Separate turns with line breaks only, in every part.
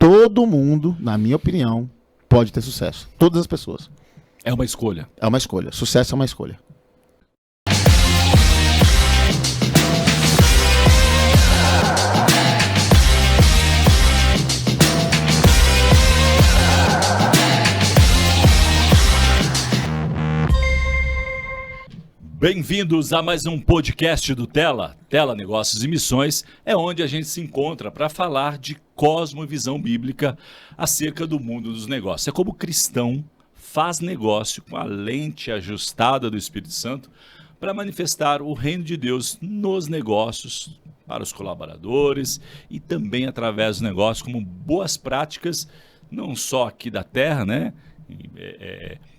todo mundo, na minha opinião, pode ter sucesso. Todas as pessoas.
É uma escolha.
É uma escolha. Sucesso é uma escolha.
Bem-vindos a mais um podcast do Tela Negócios e Missões, é onde a gente se encontra para falar de cosmovisão bíblica acerca do mundo dos negócios. É como o cristão faz negócio com a lente ajustada do Espírito Santo para manifestar o reino de Deus nos negócios, para os colaboradores e também através dos negócios como boas práticas, não só aqui da terra, né?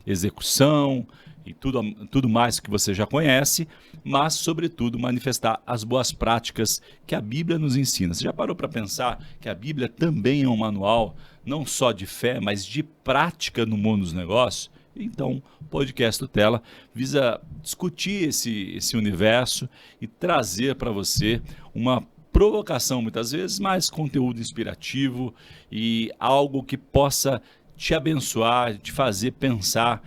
Execução e tudo mais que você já conhece, mas, sobretudo, manifestar as boas práticas que a Bíblia nos ensina. Você já parou para pensar que a Bíblia também é um manual, não só de fé, mas de prática no mundo dos negócios? Então, o podcast do Tela visa discutir esse universo e trazer para você uma provocação, muitas vezes, mas conteúdo inspirativo e algo que possa te abençoar, te fazer pensar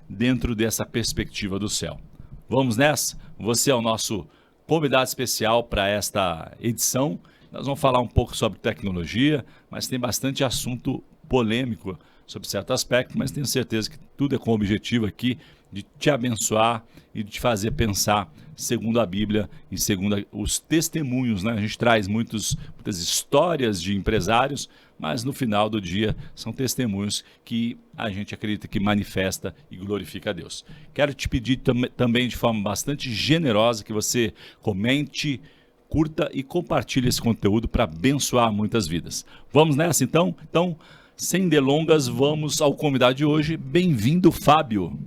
dentro dessa perspectiva do céu. Vamos nessa? Você é o nosso convidado especial para esta edição. Nós vamos falar um pouco sobre tecnologia, mas tem bastante assunto polêmico sobre certo aspecto, mas tenho certeza que tudo é com o objetivo aqui de te abençoar e de te fazer pensar segundo a Bíblia e segundo os testemunhos, né? A gente traz muitas histórias de empresários, mas no final do dia são testemunhos que a gente acredita que manifesta e glorifica a Deus. Quero te pedir também de forma bastante generosa que você comente, curta e compartilhe esse conteúdo para abençoar muitas vidas. Vamos nessa então? Então, sem delongas, vamos ao convidado de hoje. Bem-vindo, Fábio.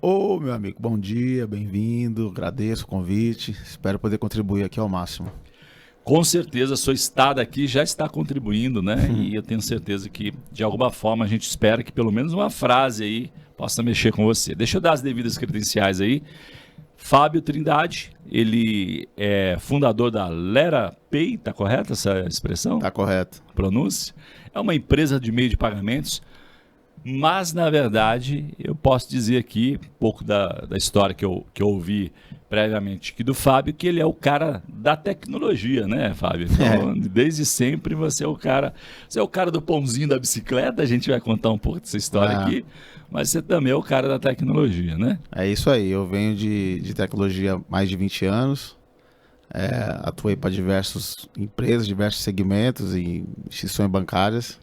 Ô, meu amigo, bom dia, bem-vindo, agradeço o convite, espero poder contribuir aqui ao máximo.
Com certeza, sua estada aqui já está contribuindo, né? E eu tenho certeza que, de alguma forma, a gente espera que pelo menos uma frase aí possa mexer com você. Deixa eu dar as devidas credenciais aí. Fábio Trindade, ele é fundador da Lera Pay, tá correta essa expressão?
Tá correto.
Pronúncia. É uma empresa de meio de pagamentos, mas, na verdade, eu posso dizer aqui, um pouco da história que eu ouvi previamente aqui do Fábio, que ele é o cara da tecnologia, né, Fábio? Então, desde sempre você é o cara do pãozinho da bicicleta, a gente vai contar um pouco dessa história aqui, mas você também é o cara da tecnologia, né?
É isso aí, eu venho de tecnologia há mais de 20 anos, atuei para diversas empresas, diversos segmentos e instituições bancárias,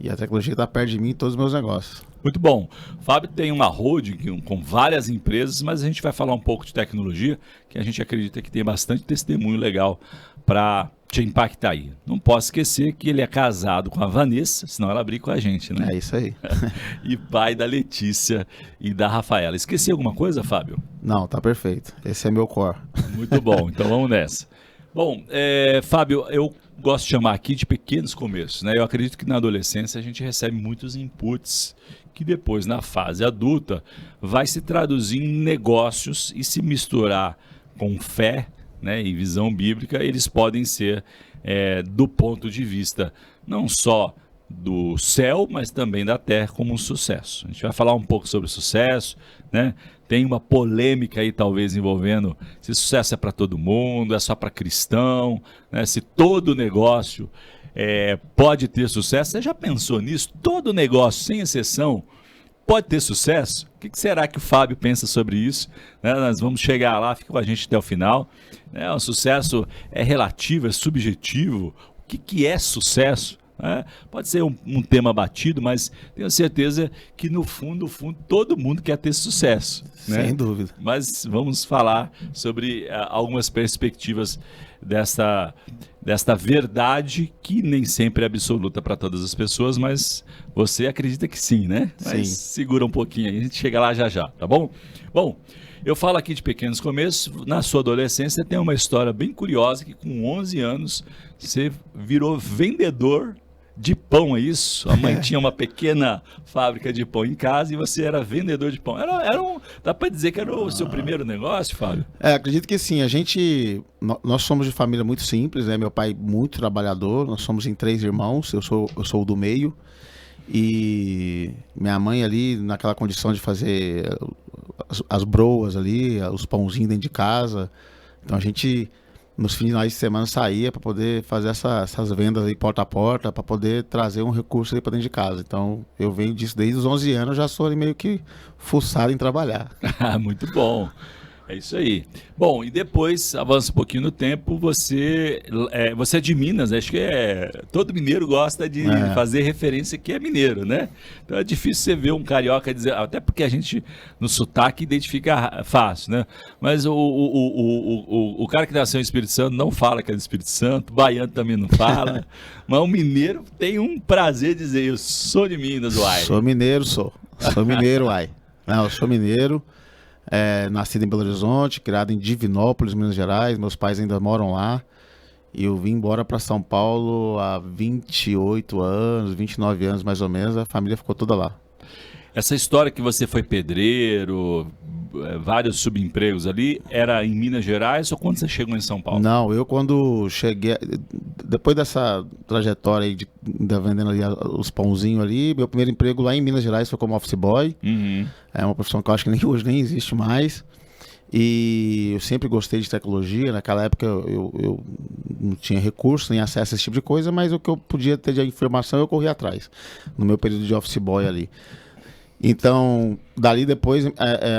e a tecnologia está perto de mim em todos os meus negócios.
Muito bom. O Fábio tem uma holding com várias empresas, mas a gente vai falar um pouco de tecnologia, que a gente acredita que tem bastante testemunho legal para te impactar aí. Não posso esquecer que ele é casado com a Vanessa, senão ela briga com a gente, né?
É isso aí.
E pai da Letícia e da Rafaela. Esqueci alguma coisa, Fábio?
Não, tá perfeito. Esse é meu core.
Muito bom, então vamos nessa. Bom, Fábio, eu gosto de chamar aqui de pequenos começos, né? Eu acredito que na adolescência a gente recebe muitos inputs que depois, na fase adulta, vai se traduzir em negócios e se misturar com fé, né, e visão bíblica, eles podem ser, do ponto de vista não só do céu, mas também da terra, como um sucesso. A gente vai falar um pouco sobre sucesso, né? Tem uma polêmica aí talvez envolvendo se sucesso é para todo mundo, é só para cristão, né? Se todo negócio pode ter sucesso. Você já pensou nisso? Todo negócio, sem exceção, pode ter sucesso? O que será que o Fábio pensa sobre isso? Né? Nós vamos chegar lá, fica com a gente até o final. Né? O sucesso é relativo, é subjetivo. O que é sucesso? Pode ser um tema batido, mas tenho certeza que no fundo, todo mundo quer ter sucesso, né?
Sem dúvida.
Mas vamos falar sobre algumas perspectivas desta verdade que nem sempre é absoluta para todas as pessoas, mas você acredita que sim, né? Mas
sim.
Segura um pouquinho aí, a gente chega lá já, tá bom? Bom, eu falo aqui de pequenos começos. Na sua adolescência tem uma história bem curiosa que com 11 anos você virou vendedor de pão, é isso? A mãe tinha uma pequena fábrica de pão em casa e você era vendedor de pão. Dá para dizer que era o seu primeiro negócio, Fábio?
Acredito que sim. Nós somos de família muito simples, né? Meu pai muito trabalhador, nós somos em 3 irmãos, eu sou o do meio. E minha mãe ali, naquela condição de fazer as broas ali, os pãozinhos dentro de casa. Então a gente, nos finais de semana, saía para poder fazer essas vendas aí porta a porta, para poder trazer um recurso ali para dentro de casa. Então eu venho disso desde os 11 anos, já sou ali meio que fuçado em trabalhar.
Muito bom. É isso aí. Bom, e depois, avança um pouquinho no tempo, você é de Minas, acho que todo mineiro gosta de fazer referência que é mineiro, né? Então é difícil você ver um carioca dizer, até porque a gente no sotaque identifica fácil, né? Mas o cara que nasceu em Espírito Santo não fala que é do Espírito Santo, o baiano também não fala, mas o mineiro tem um prazer de dizer, eu sou de Minas, uai.
Sou mineiro, sou mineiro, uai. Não, eu sou mineiro. Nascido em Belo Horizonte, criado em Divinópolis, Minas Gerais. Meus pais ainda moram lá. E eu vim embora para São Paulo há 28 anos, 29 anos mais ou menos. A família ficou toda lá.
Essa história que você foi pedreiro, vários subempregos ali, era em Minas Gerais ou quando você chegou em São Paulo?
Não, eu quando cheguei, depois dessa trajetória aí de vendendo ali os pãozinhos ali, meu primeiro emprego lá em Minas Gerais foi como office boy.
Uhum.
É uma profissão que eu acho que hoje nem existe mais. E eu sempre gostei de tecnologia. Naquela época eu não tinha recurso nem acesso a esse tipo de coisa, mas o que eu podia ter de informação eu corria atrás, no meu período de office boy ali. Então, dali depois,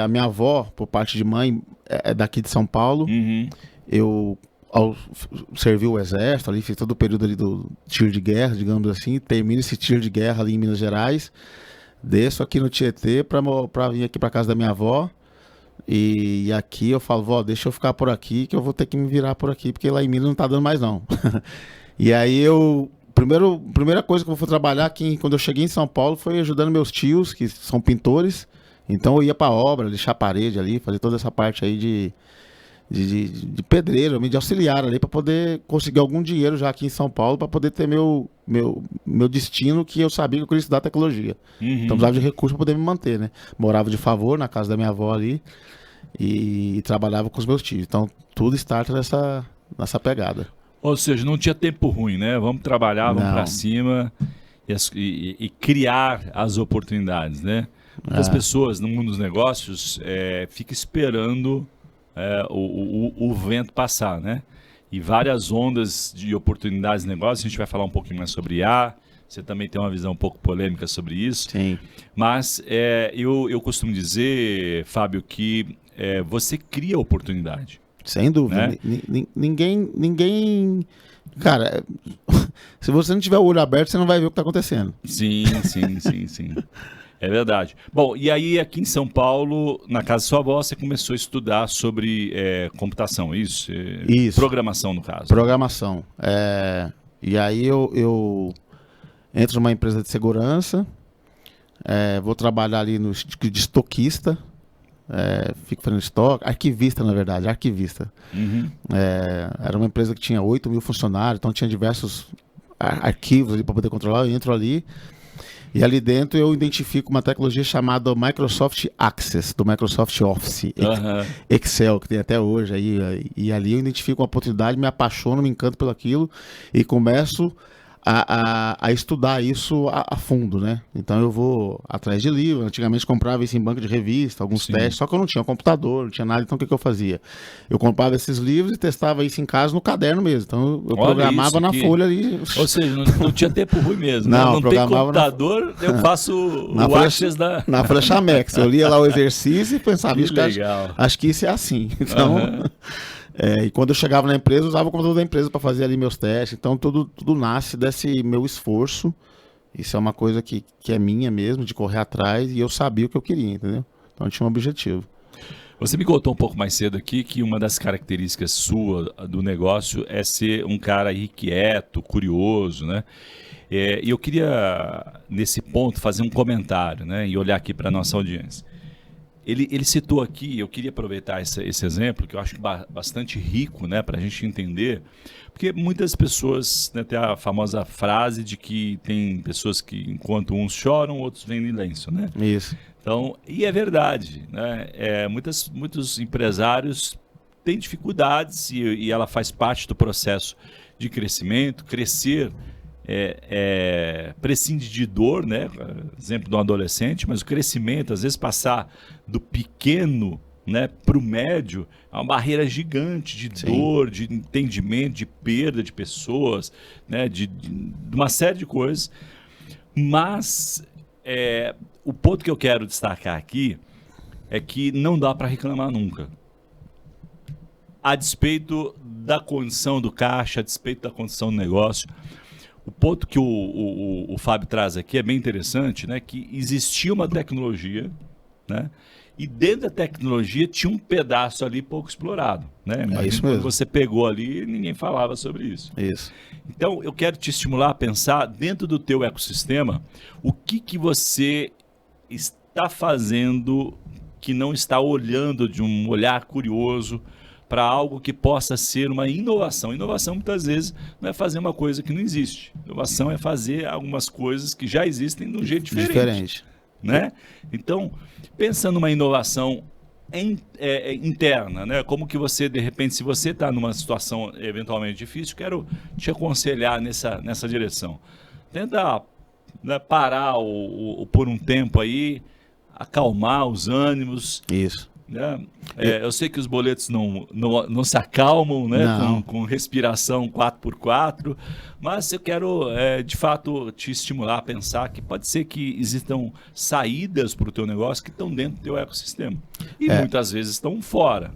a minha avó, por parte de mãe, é daqui de São Paulo.
Uhum.
Eu servi o exército ali, fiz todo o período ali do tiro de guerra, digamos assim. Termino esse tiro de guerra ali em Minas Gerais. Desço aqui no Tietê pra vir aqui pra casa da minha avó. E aqui eu falo, vó, deixa eu ficar por aqui, que eu vou ter que me virar por aqui, porque lá em Minas não tá dando mais não. E aí primeira coisa que eu fui trabalhar aqui, quando eu cheguei em São Paulo, foi ajudando meus tios, que são pintores. Então eu ia pra obra, lixar a parede ali, fazer toda essa parte aí de pedreiro, de auxiliar ali, para poder conseguir algum dinheiro já aqui em São Paulo, para poder ter meu destino, que eu sabia que eu queria estudar tecnologia.
Uhum.
Então precisava de recursos para poder me manter, né? Morava de favor na casa da minha avó ali e trabalhava com os meus tios. Então tudo starta nessa pegada.
Ou seja, não tinha tempo ruim, né? Vamos trabalhar, vamos para cima e criar as oportunidades, né? Muitas pessoas no mundo dos negócios ficam esperando o vento passar, né? E várias ondas de oportunidades de negócio, a gente vai falar um pouquinho mais sobre IA, você também tem uma visão um pouco polêmica sobre isso.
Sim.
Mas eu costumo dizer, Fábio, que você cria oportunidade.
Sem dúvida. Né? Ninguém... Cara, se você não tiver o olho aberto, você não vai ver o que está acontecendo.
Sim. É verdade. Bom, e aí aqui em São Paulo, na casa da sua avó, você começou a estudar sobre computação, isso?
Isso.
Programação, no caso.
Programação. E aí eu entro numa empresa de segurança, vou trabalhar ali de estoquista, fico fazendo estoque, arquivista na verdade, arquivista.
Uhum.
Era uma empresa que tinha 8 mil funcionários, então tinha diversos arquivos ali para poder controlar, eu entro ali. E ali dentro eu identifico uma tecnologia chamada Microsoft Access, do Microsoft Office, Excel, que tem até hoje. E ali eu identifico uma oportunidade, me apaixono, me encanto pelo aquilo e começo a estudar isso a fundo, né? Então eu vou atrás de livros. Antigamente comprava isso em banco de revista, alguns testes, só que eu não tinha computador, não tinha nada. Então o que eu fazia? Eu comprava esses livros e testava isso em casa no caderno mesmo. Então eu programava na folha ali.
Ou seja, não tinha tempo ruim mesmo.
Não
tem computador, eu faço o Access
na folha Chamex. Eu lia lá o exercício e pensava, acho que isso é assim. Então... e quando eu chegava na empresa, eu usava o computador da empresa para fazer ali meus testes. Então, tudo nasce desse meu esforço. Isso é uma coisa que é minha mesmo, de correr atrás. E eu sabia o que eu queria, entendeu? Então, eu tinha um objetivo.
Você me contou um pouco mais cedo aqui que uma das características sua do negócio é ser um cara irrequieto, curioso, né? E eu queria, nesse ponto, fazer um comentário, né? E olhar aqui para a nossa audiência. ele citou aqui, eu queria aproveitar esse exemplo, que eu acho bastante rico, né, para a gente entender, porque muitas pessoas, né, tem a famosa frase de que tem pessoas que, enquanto uns choram, outros vendem lenço, né?
Isso.
Então, e é verdade, né? Muitos empresários têm dificuldades e ela faz parte do processo de crescimento. Crescer prescinde de dor, né? Exemplo de um adolescente, mas o crescimento, às vezes passar do pequeno, né, para o médio, é uma barreira gigante de dor, de entendimento, de perda de pessoas, né, de uma série de coisas. Mas o ponto que eu quero destacar aqui é que não dá para reclamar nunca. A despeito da condição do caixa, a despeito da condição do negócio. O ponto que o Fábio traz aqui é bem interessante, né? Que existia uma tecnologia, né? E dentro da tecnologia tinha um pedaço ali pouco explorado, né?
É isso mesmo.
Quando você pegou ali, ninguém falava sobre isso.
Isso.
Então, eu quero te estimular a pensar dentro do teu ecossistema, o que você está fazendo que não está olhando de um olhar curioso para algo que possa ser uma inovação. Inovação, muitas vezes, não é fazer uma coisa que não existe. Inovação é fazer algumas coisas que já existem de um jeito diferente. Né? Então, pensa numa inovação interna, né? Como que você, de repente, se você está numa situação eventualmente difícil, quero te aconselhar nessa direção. Tenta, né, parar por um tempo aí, acalmar os ânimos.
Isso.
Né? Eu sei que os boletos não se acalmam, né? Com respiração 4x4, mas eu quero, de fato, te estimular a pensar que pode ser que existam saídas para o teu negócio que estão dentro do teu ecossistema e muitas vezes estão fora.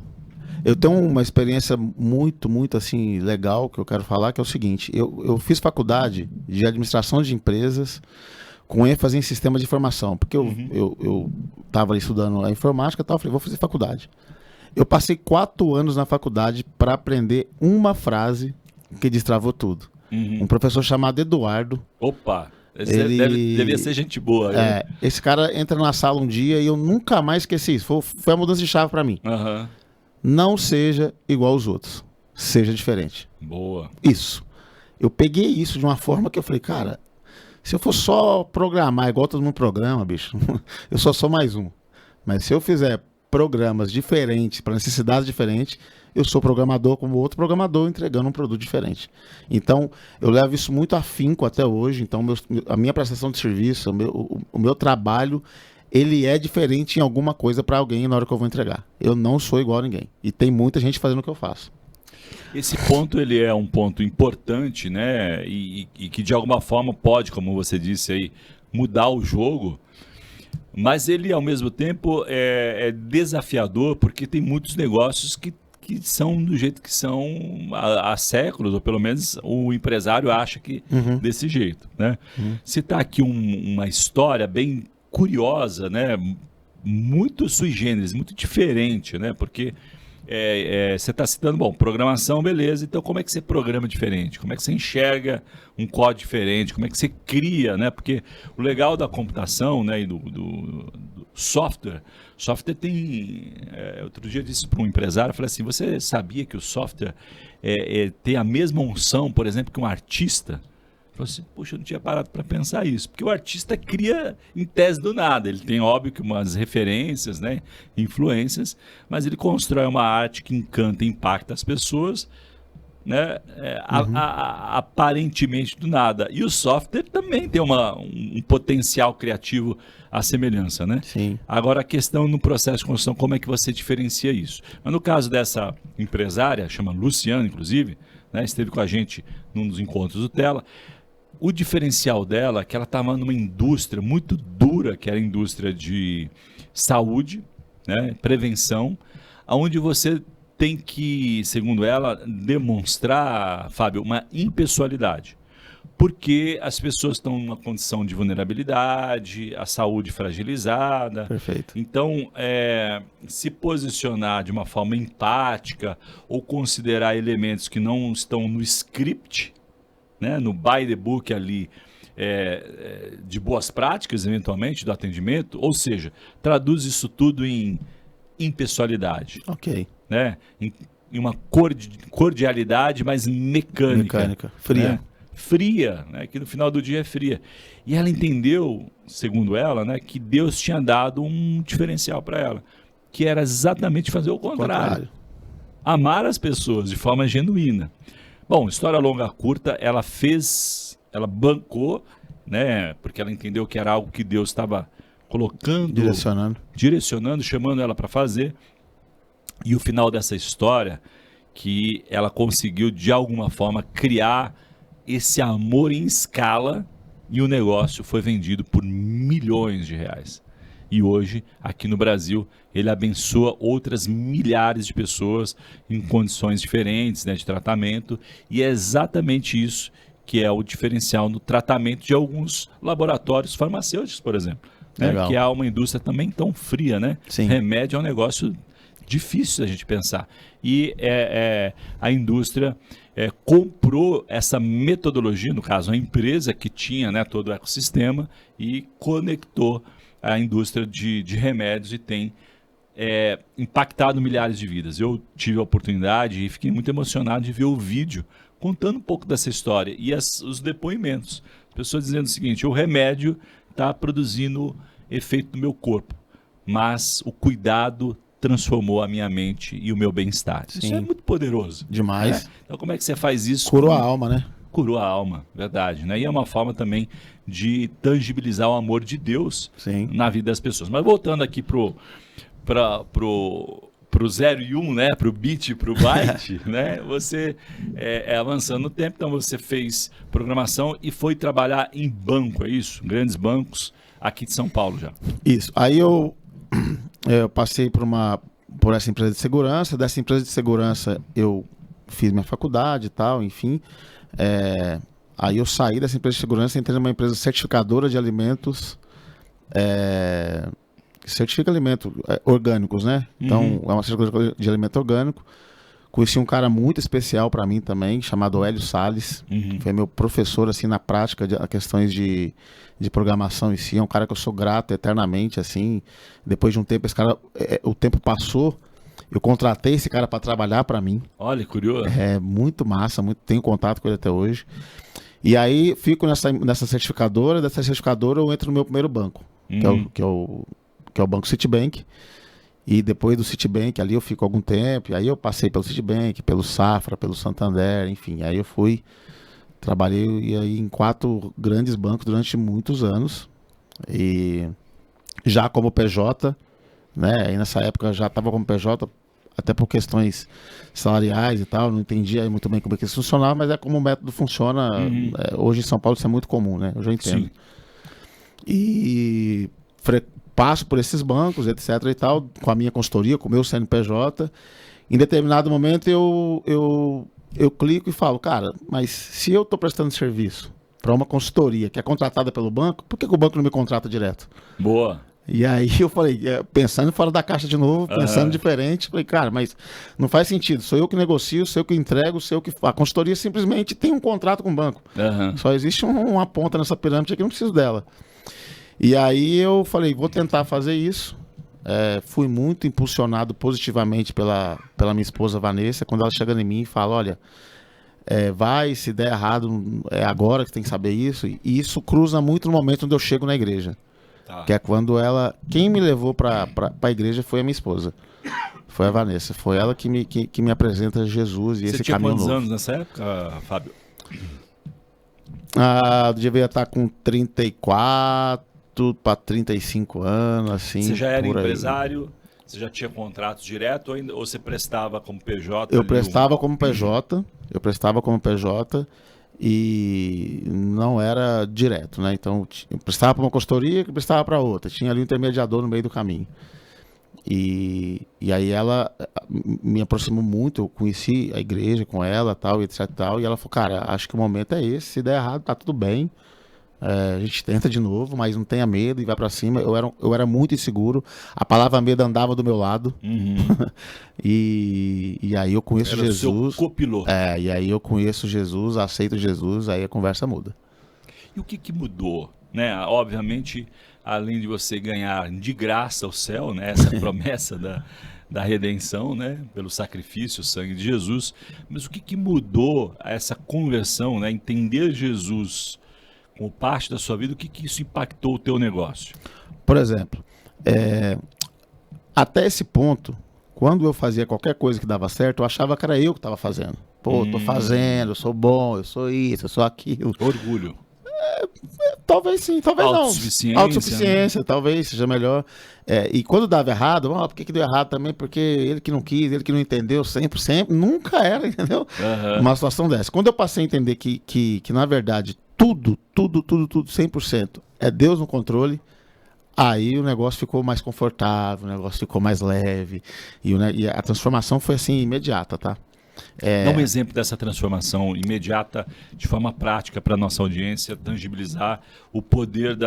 Eu tenho uma experiência muito, muito assim, legal que eu quero falar, que é o seguinte: eu fiz faculdade de administração de empresas com ênfase em sistema de informação, porque eu estava estudando a informática e tal, falei, vou fazer faculdade. Eu passei 4 anos na faculdade para aprender uma frase que destravou tudo. Um professor chamado Eduardo.
Opa! Devia ser gente boa. Né?
Esse cara entra na sala um dia e eu nunca mais esqueci isso. Foi a mudança de chave para mim. Não seja igual aos outros. Seja diferente.
Boa.
Isso. Eu peguei isso de uma forma que eu falei, cara, se eu for só programar igual todo mundo programa, bicho, eu só sou mais um. Mas se eu fizer programas diferentes, para necessidades diferentes, eu sou programador como outro programador entregando um produto diferente. Então, eu levo isso muito afinco até hoje. Então, a minha prestação de serviço, o meu trabalho, ele é diferente em alguma coisa para alguém na hora que eu vou entregar. Eu não sou igual a ninguém. E tem muita gente fazendo o que eu faço.
Esse ponto, ele é um ponto importante, né? E que de alguma forma pode, como você disse aí, mudar o jogo, mas ele ao mesmo tempo é desafiador, porque tem muitos negócios que são do jeito que são há séculos, ou pelo menos o empresário acha que desse jeito, né? Citar aqui uma história bem curiosa, né? Muito sui generis, muito diferente, né? Porque você está citando, bom, programação, beleza, então como é que você programa diferente? Como é que você enxerga um código diferente? Como é que você cria, né? Porque o legal da computação, né, e do software tem... outro dia eu disse para um empresário, eu falei assim, você sabia que o software tem a mesma unção, por exemplo, que um artista? Falei assim, poxa, eu não tinha parado para pensar isso, porque o artista cria em tese do nada, ele tem, óbvio, que umas referências, né, influências, mas ele constrói uma arte que encanta e impacta as pessoas, né, aparentemente do nada. E o software também tem um potencial criativo à semelhança, né?
Sim.
Agora, a questão no processo de construção, como é que você diferencia isso? Mas no caso dessa empresária, chama Luciana, inclusive, né, esteve com a gente num dos encontros do Tela. O diferencial dela é que ela estava numa indústria muito dura, que era a indústria de saúde, né, prevenção, onde você tem que, segundo ela, demonstrar, Fábio, uma impessoalidade. Porque as pessoas estão numa condição de vulnerabilidade, a saúde fragilizada.
Perfeito.
Então, se posicionar de uma forma empática ou considerar elementos que não estão no script, né, no by the book ali, de boas práticas, eventualmente, do atendimento, ou seja, traduz isso tudo em impessoalidade,
Ok.
né? Em uma cordialidade, mas mecânica.
Fria.
Né? Fria, né? Que no final do dia é fria. E ela entendeu, segundo ela, né, que Deus tinha dado um diferencial para ela, que era exatamente fazer o contrário. Amar as pessoas de forma genuína. Bom, história longa, curta, ela bancou, né, porque ela entendeu que era algo que Deus estava colocando, direcionando, chamando ela para fazer. E o final dessa história, que ela conseguiu de alguma forma criar esse amor em escala, e o negócio foi vendido por milhões de reais. E hoje, aqui no Brasil, ele abençoa outras milhares de pessoas em condições diferentes, né, de tratamento. E é exatamente isso que é o diferencial no tratamento de alguns laboratórios farmacêuticos, por exemplo. Né, que é uma indústria também tão fria, né?
Sim.
Remédio é um negócio difícil da gente pensar. E a indústria comprou essa metodologia, no caso a empresa que tinha, né, todo o ecossistema, e conectou a indústria de remédios e tem impactado milhares de vidas. Eu tive a oportunidade e fiquei muito emocionado de ver o vídeo contando um pouco dessa história e os depoimentos. As pessoas dizendo o seguinte: o remédio está produzindo efeito no meu corpo, mas o cuidado transformou a minha mente e o meu bem-estar. Isso é muito poderoso.
Demais.
Né? Então como é que você faz isso?
Curou a alma, né?
Curou a alma, verdade. Né? E é uma forma também de tangibilizar o amor de Deus na vida das pessoas. Mas voltando aqui pro 0 e 1, né? Pro bit e pro byte, né? Você avançando no tempo, então você fez programação e foi trabalhar em banco, é isso? Grandes bancos aqui de São Paulo já.
Isso. Aí eu passei por essa empresa de segurança. Dessa empresa de segurança eu fiz minha faculdade e tal, enfim. Aí eu saí dessa empresa de segurança e entrei numa empresa certificadora de alimentos, certifica alimentos orgânicos, né? Então é uma certificadora de alimento orgânico. Conheci um cara muito especial para mim também, chamado Hélio Salles. Foi meu professor assim na prática de questões de programação em si. É um cara que eu sou grato eternamente, assim. Depois de um tempo, esse cara, o tempo passou, eu contratei esse cara para trabalhar para mim.
Olha, curioso.
É muito massa, tenho contato com ele até hoje. E aí fico nessa certificadora. Dessa certificadora eu entro no meu primeiro banco, que é o Banco Citibank. E depois do Citibank ali eu fico algum tempo. E aí eu passei pelo Citibank, pelo Safra, pelo Santander, enfim. Aí eu trabalhei aí em 4 grandes bancos durante muitos anos. E já como PJ, né? E nessa época eu já estava como PJ, até por questões salariais e tal. Não entendia muito bem como é que isso funcionava, mas é como o método funciona. Hoje em São Paulo isso é muito comum, né? Eu já entendo. Sim. E passo por esses bancos, etc e tal, com a minha consultoria, com o meu CNPJ. Em determinado momento eu clico e falo, cara, mas se eu estou prestando serviço para uma consultoria que é contratada pelo banco, por que o banco não me contrata direto?
Boa.
E aí eu falei, pensando fora da caixa de novo, pensando diferente, falei, cara, mas não faz sentido, sou eu que negocio, sou eu que entrego, sou eu que... A consultoria simplesmente tem um contrato com o banco. Só existe uma ponta nessa pirâmide que eu não preciso dela. E aí eu falei, vou tentar fazer isso. Fui muito impulsionado positivamente pela minha esposa Vanessa, quando ela chega em mim e fala, olha, se der errado, é agora que tem que saber isso. E isso cruza muito no momento onde eu chego na igreja. Tá. Que é quando quem me levou para a igreja foi a minha esposa. Foi a Vanessa. Foi ela que me apresenta Jesus e esse caminho novo.
Você tinha quantos anos nessa época, Fábio?
Eu devia estar com 34 para 35 anos, assim.
Você já era empresário? Você já tinha contrato direto ou você prestava como PJ?
Eu prestava como PJ. Eu prestava como PJ e não era direto, né? Então eu prestava para uma consultoria que prestava para outra. Tinha ali um intermediador no meio do caminho. E aí ela me aproximou muito, eu conheci a igreja com ela, tal, e etc e tal, e ela falou, cara, acho que o momento é esse, se der errado tá tudo bem, a gente tenta de novo, mas não tenha medo e vai pra cima. Eu era muito inseguro, a palavra medo andava do meu lado. E aí eu conheço Jesus.
Seu copiloto.
E aí eu conheço Jesus, aceito Jesus, aí a conversa muda.
E o que mudou? Né? Obviamente, além de você ganhar de graça o céu, né? Essa promessa da redenção, né? Pelo sacrifício, o sangue de Jesus, mas o que mudou essa conversão, né? Entender Jesus como parte da sua vida, o que isso impactou o teu negócio?
Por exemplo, até esse ponto, quando eu fazia qualquer coisa que dava certo, eu achava que era eu que estava fazendo. Pô, tô fazendo, eu sou bom, eu sou isso, eu sou aquilo.
Orgulho.
Talvez sim, talvez não.
Autossuficiência.
Autossuficiência, né? Talvez seja melhor. E quando dava errado, por que deu errado também? Porque ele que não quis, ele que não entendeu, sempre, nunca era, entendeu? Uma situação dessa. Quando eu passei a entender que na verdade, tudo, 100% é Deus no controle, aí o negócio ficou mais confortável, o negócio ficou mais leve, e a transformação foi assim, imediata, tá?
Dá um exemplo dessa transformação imediata, de forma prática, para a nossa audiência tangibilizar o poder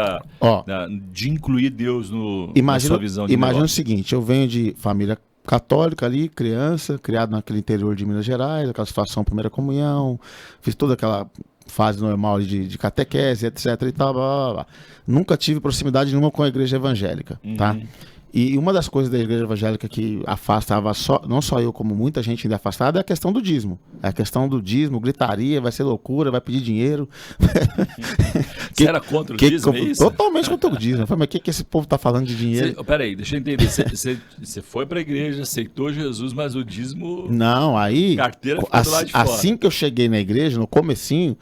de incluir Deus na sua visão de
Imagina o
negócio.
seguinte, eu venho de família católica ali, criança, criado naquele interior de Minas Gerais, aquela situação, primeira comunhão, fiz toda aquela fase normal de catequese, etc e tal, blá, blá, blá. Nunca tive proximidade nenhuma com a igreja evangélica, tá? E uma das coisas da igreja evangélica que afastava não só eu, como muita gente ainda afastada, é a questão do dízimo. É a questão do dízimo, gritaria, vai ser loucura, vai pedir dinheiro.
Você era contra o dízimo, é isso?
Totalmente contra o dízimo. Eu falei, mas o que esse povo tá falando de dinheiro?
Peraí, deixa eu entender. Você foi para a igreja, aceitou Jesus, mas o dízimo...
Não, aí,
carteira ficou do lado de fora.
assim que eu cheguei na igreja, no comecinho,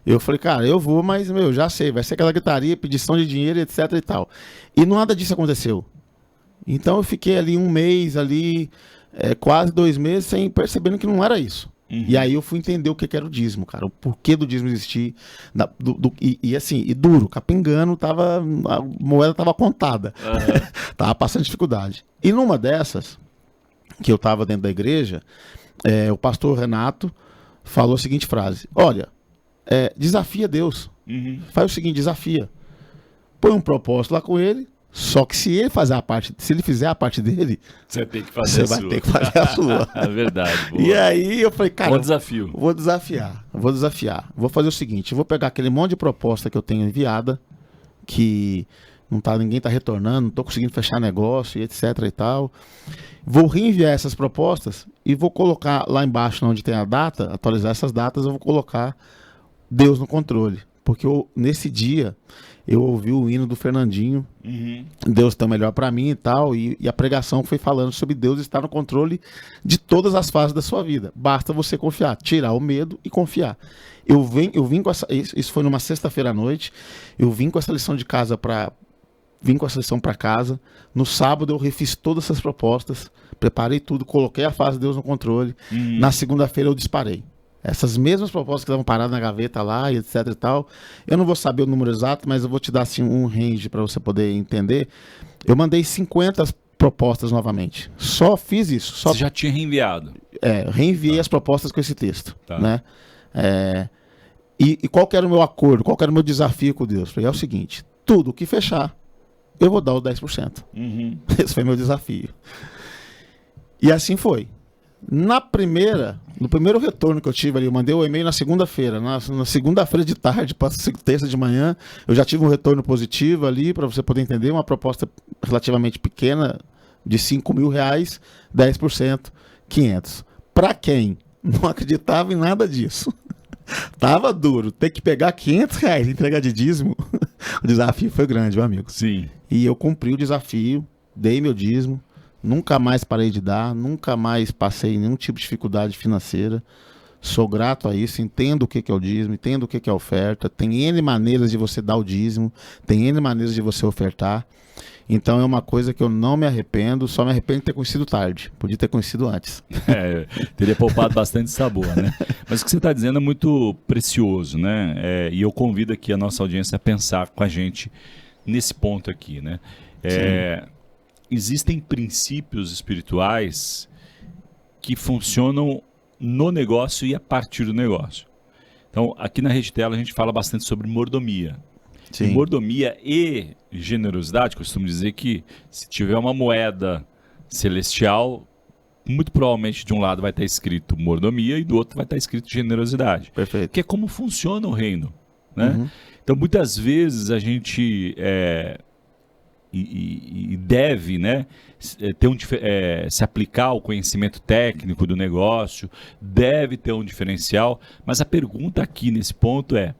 eu falei, cara, eu vou, mas, já sei, vai ser aquela gritaria, pedição de dinheiro, etc e tal. E nada disso aconteceu. Então eu fiquei ali um mês, quase 2 meses, percebendo que não era isso. E aí eu fui entender o que era o dízimo, cara. O porquê do dízimo existir. E duro, capengando, a moeda tava contada. Tava passando dificuldade. E numa dessas, que eu tava dentro da igreja, o pastor Renato falou a seguinte frase: olha, desafia Deus. Faz o seguinte, desafia. Põe um propósito lá com ele. Só que se ele fizer a parte dele,
você tem que fazer
vai ter que fazer a sua.
É verdade. Boa.
E aí eu falei, cara,
bom desafio.
Vou desafiar. Vou fazer o seguinte, eu vou pegar aquele monte de proposta que eu tenho enviada, que ninguém tá retornando, não tô conseguindo fechar negócio, e etc e tal. Vou reenviar essas propostas e vou colocar lá embaixo, onde tem a data, atualizar essas datas, eu vou colocar Deus no controle. Porque nesse dia eu ouvi o hino do Fernandinho, Deus tá melhor para mim e tal, e a pregação foi falando sobre Deus estar no controle de todas as fases da sua vida. Basta você confiar, tirar o medo e confiar. Eu vim com isso foi numa sexta-feira à noite, eu vim com essa lição de casa vim com essa lição para casa. No sábado eu refiz todas essas propostas, preparei tudo, coloquei a fase de Deus no controle. Na segunda-feira eu disparei. Essas mesmas propostas que estavam paradas na gaveta lá, e etc e tal. Eu não vou saber o número exato, mas eu vou te dar assim um range para você poder entender. Eu mandei 50 propostas novamente. Só fiz isso.
Você já tinha reenviado?
Reenviei as propostas com esse texto. Né? E qual que era o meu acordo? Qual que era o meu desafio com Deus? Falei, é o seguinte, tudo que fechar, eu vou dar o 10%. Esse foi meu desafio. E assim foi. No primeiro retorno que eu tive ali, eu mandei o e-mail na segunda-feira. Na segunda-feira de tarde, para terça de manhã, eu já tive um retorno positivo ali, para você poder entender, uma proposta relativamente pequena, de R$5.000, 10%, 500. Para quem não acreditava em nada disso, tava duro. Ter que pegar R$500 e entregar de dízimo, o desafio foi grande, meu amigo.
Sim.
E eu cumpri o desafio, dei meu dízimo. Nunca mais parei de dar, nunca mais passei nenhum tipo de dificuldade financeira. Sou grato a isso, entendo o que é o dízimo, entendo o que é a oferta. Tem N maneiras de você dar o dízimo, tem N maneiras de você ofertar. Então é uma coisa que eu não me arrependo, só me arrependo de ter conhecido tarde. Podia ter conhecido antes.
Teria poupado bastante sabor, né? Mas o que você está dizendo é muito precioso, né? E eu convido aqui a nossa audiência a pensar com a gente nesse ponto aqui, né? Existem princípios espirituais que funcionam no negócio e a partir do negócio. Então, aqui na Rede Tela a gente fala bastante sobre mordomia. E mordomia e generosidade, costumo dizer que se tiver uma moeda celestial, muito provavelmente de um lado vai estar escrito mordomia e do outro vai estar escrito generosidade.
Perfeito.
Que é como funciona o reino, né? Então, muitas vezes a gente deve, né, se aplicar ao conhecimento técnico do negócio, deve ter um diferencial, mas a pergunta aqui nesse ponto é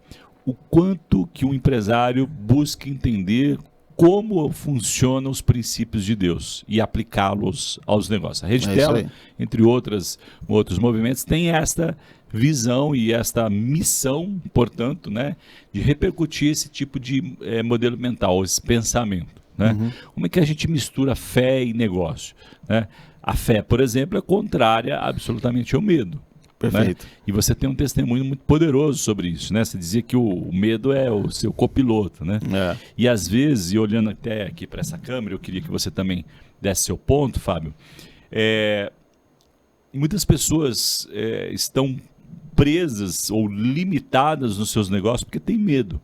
o quanto que um empresário busca entender como funcionam os princípios de Deus e aplicá-los aos negócios. A Redtel, entre outros movimentos, tem esta visão e esta missão, portanto, né, de repercutir esse tipo de modelo mental, esse pensamento. Né? Uhum. Como é que a gente mistura fé e negócio? Né? A fé, por exemplo, é contrária absolutamente ao medo.
Perfeito.
Né? E você tem um testemunho muito poderoso sobre isso, né? Você dizia que o medo é o seu copiloto, né? E às vezes, e olhando até aqui para essa câmera, eu queria que você também desse seu ponto, Fábio. Muitas pessoas estão presas ou limitadas nos seus negócios porque tem medo.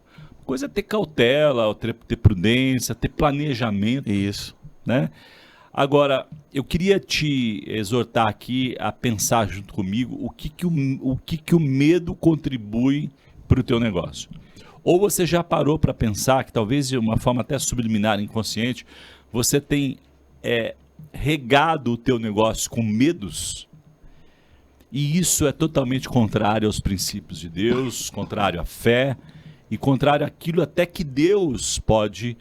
Coisa é ter cautela, ter prudência, ter planejamento.
Isso.
Né? Agora, eu queria te exortar aqui a pensar junto comigo o que o medo contribui para o teu negócio. Ou você já parou para pensar que talvez de uma forma até subliminar, inconsciente, você tem regado o teu negócio com medos? E isso é totalmente contrário aos princípios de Deus, contrário à fé e contrário àquilo até que Deus pode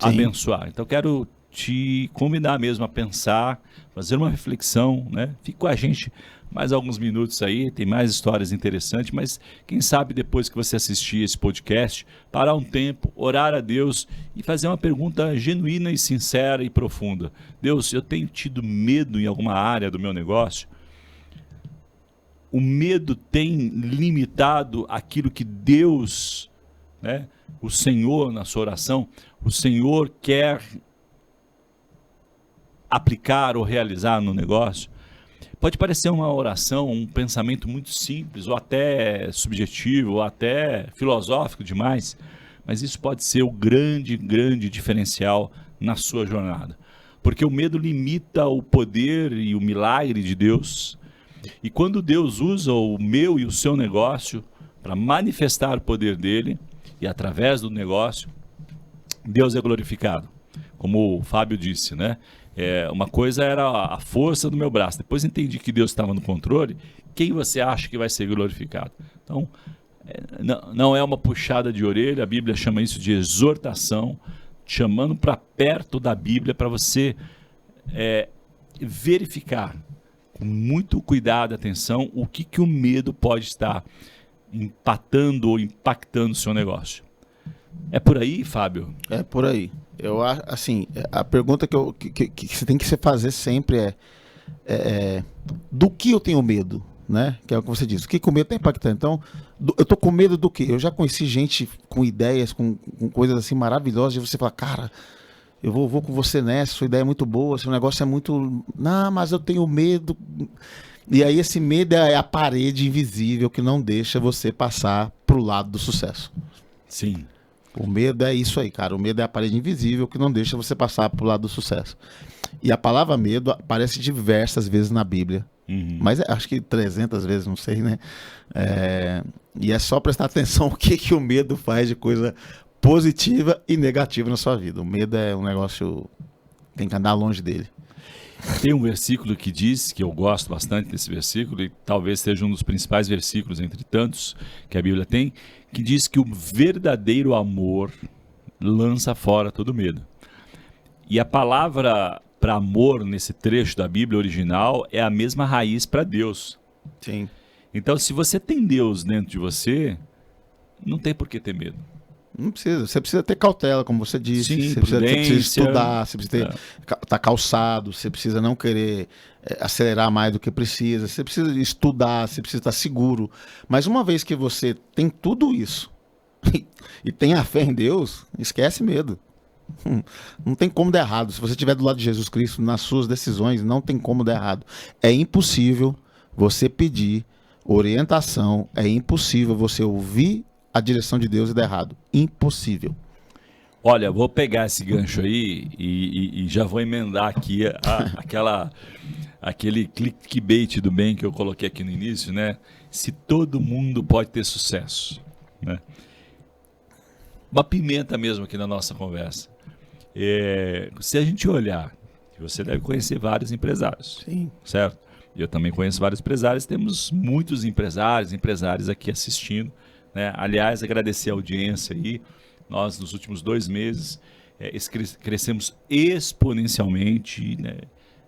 abençoar. Então, eu quero te convidar mesmo a pensar, fazer uma reflexão, né? Fique com a gente mais alguns minutos aí, tem mais histórias interessantes, mas quem sabe depois que você assistir esse podcast, parar um tempo, orar a Deus e fazer uma pergunta genuína e sincera e profunda. Deus, eu tenho tido medo em alguma área do meu negócio? O medo tem limitado aquilo que Deus, né, o Senhor, na sua oração, o Senhor quer aplicar ou realizar no negócio? Pode parecer uma oração, um pensamento muito simples, ou até subjetivo, ou até filosófico demais, mas isso pode ser o grande, grande diferencial na sua jornada. Porque o medo limita o poder e o milagre de Deus. E quando Deus usa o meu e o seu negócio para manifestar o poder dele, e através do negócio, Deus é glorificado. Como o Fábio disse, né? Uma coisa era a força do meu braço, depois entendi que Deus estava no controle. Quem você acha que vai ser glorificado? Então, não é uma puxada de orelha, a Bíblia chama isso de exortação, chamando para perto da Bíblia para você verificar com muito cuidado e atenção o que o medo pode estar empatando ou impactando o seu negócio. É por aí, Fábio?
É por aí. Eu acho, assim, a pergunta que você tem que se fazer sempre do que eu tenho medo, né? Que é o que você disse. O que o medo está impactando? Então, eu tô com medo do quê? Eu já conheci gente com ideias, com coisas assim maravilhosas, e você fala, cara, eu vou com você nessa, sua ideia é muito boa, seu negócio é muito... Não, mas eu tenho medo. E aí esse medo é a parede invisível que não deixa você passar pro lado do sucesso.
Sim.
O medo é isso aí, cara. O medo é a parede invisível que não deixa você passar pro lado do sucesso. E a palavra medo aparece diversas vezes na Bíblia.
Uhum.
Mas acho que 300 vezes, não sei, né? E é só prestar atenção o que o medo faz de coisa positiva e negativa na sua vida. O medo é um negócio... Tem que andar longe dele.
Tem um versículo que diz, que eu gosto bastante desse versículo, e talvez seja um dos principais versículos entre tantos que a Bíblia tem, que diz que o verdadeiro amor lança fora todo medo. E a palavra para amor nesse trecho da Bíblia original é a mesma raiz para Deus.
Sim.
Então, se você tem Deus dentro de você, não tem por que ter medo.
Não precisa, você precisa ter cautela, como você disse.
Sim,
você precisa estudar, você precisa estar calçado, você precisa não querer acelerar mais do que precisa, você precisa estudar, você precisa estar seguro. Mas uma vez que você tem tudo isso e tem a fé em Deus, esquece medo. Não tem como dar errado. Se você estiver do lado de Jesus Cristo, nas suas decisões, não tem como dar errado. É impossível você pedir orientação, é impossível você ouvir a direção de Deus e dar errado. Impossível.
Olha, vou pegar esse gancho aí e já vou emendar aqui aquele clickbait do bem que eu coloquei aqui no início, né? Se todo mundo pode ter sucesso, né? uma pimenta mesmo aqui na nossa conversa. Se a gente olhar, você deve conhecer vários empresários,
Sim.
certo? Eu também conheço vários empresários, temos muitos empresários aqui assistindo, né? Aliás, agradecer a audiência aí. Nós, nos últimos 2 meses, crescemos exponencialmente, né?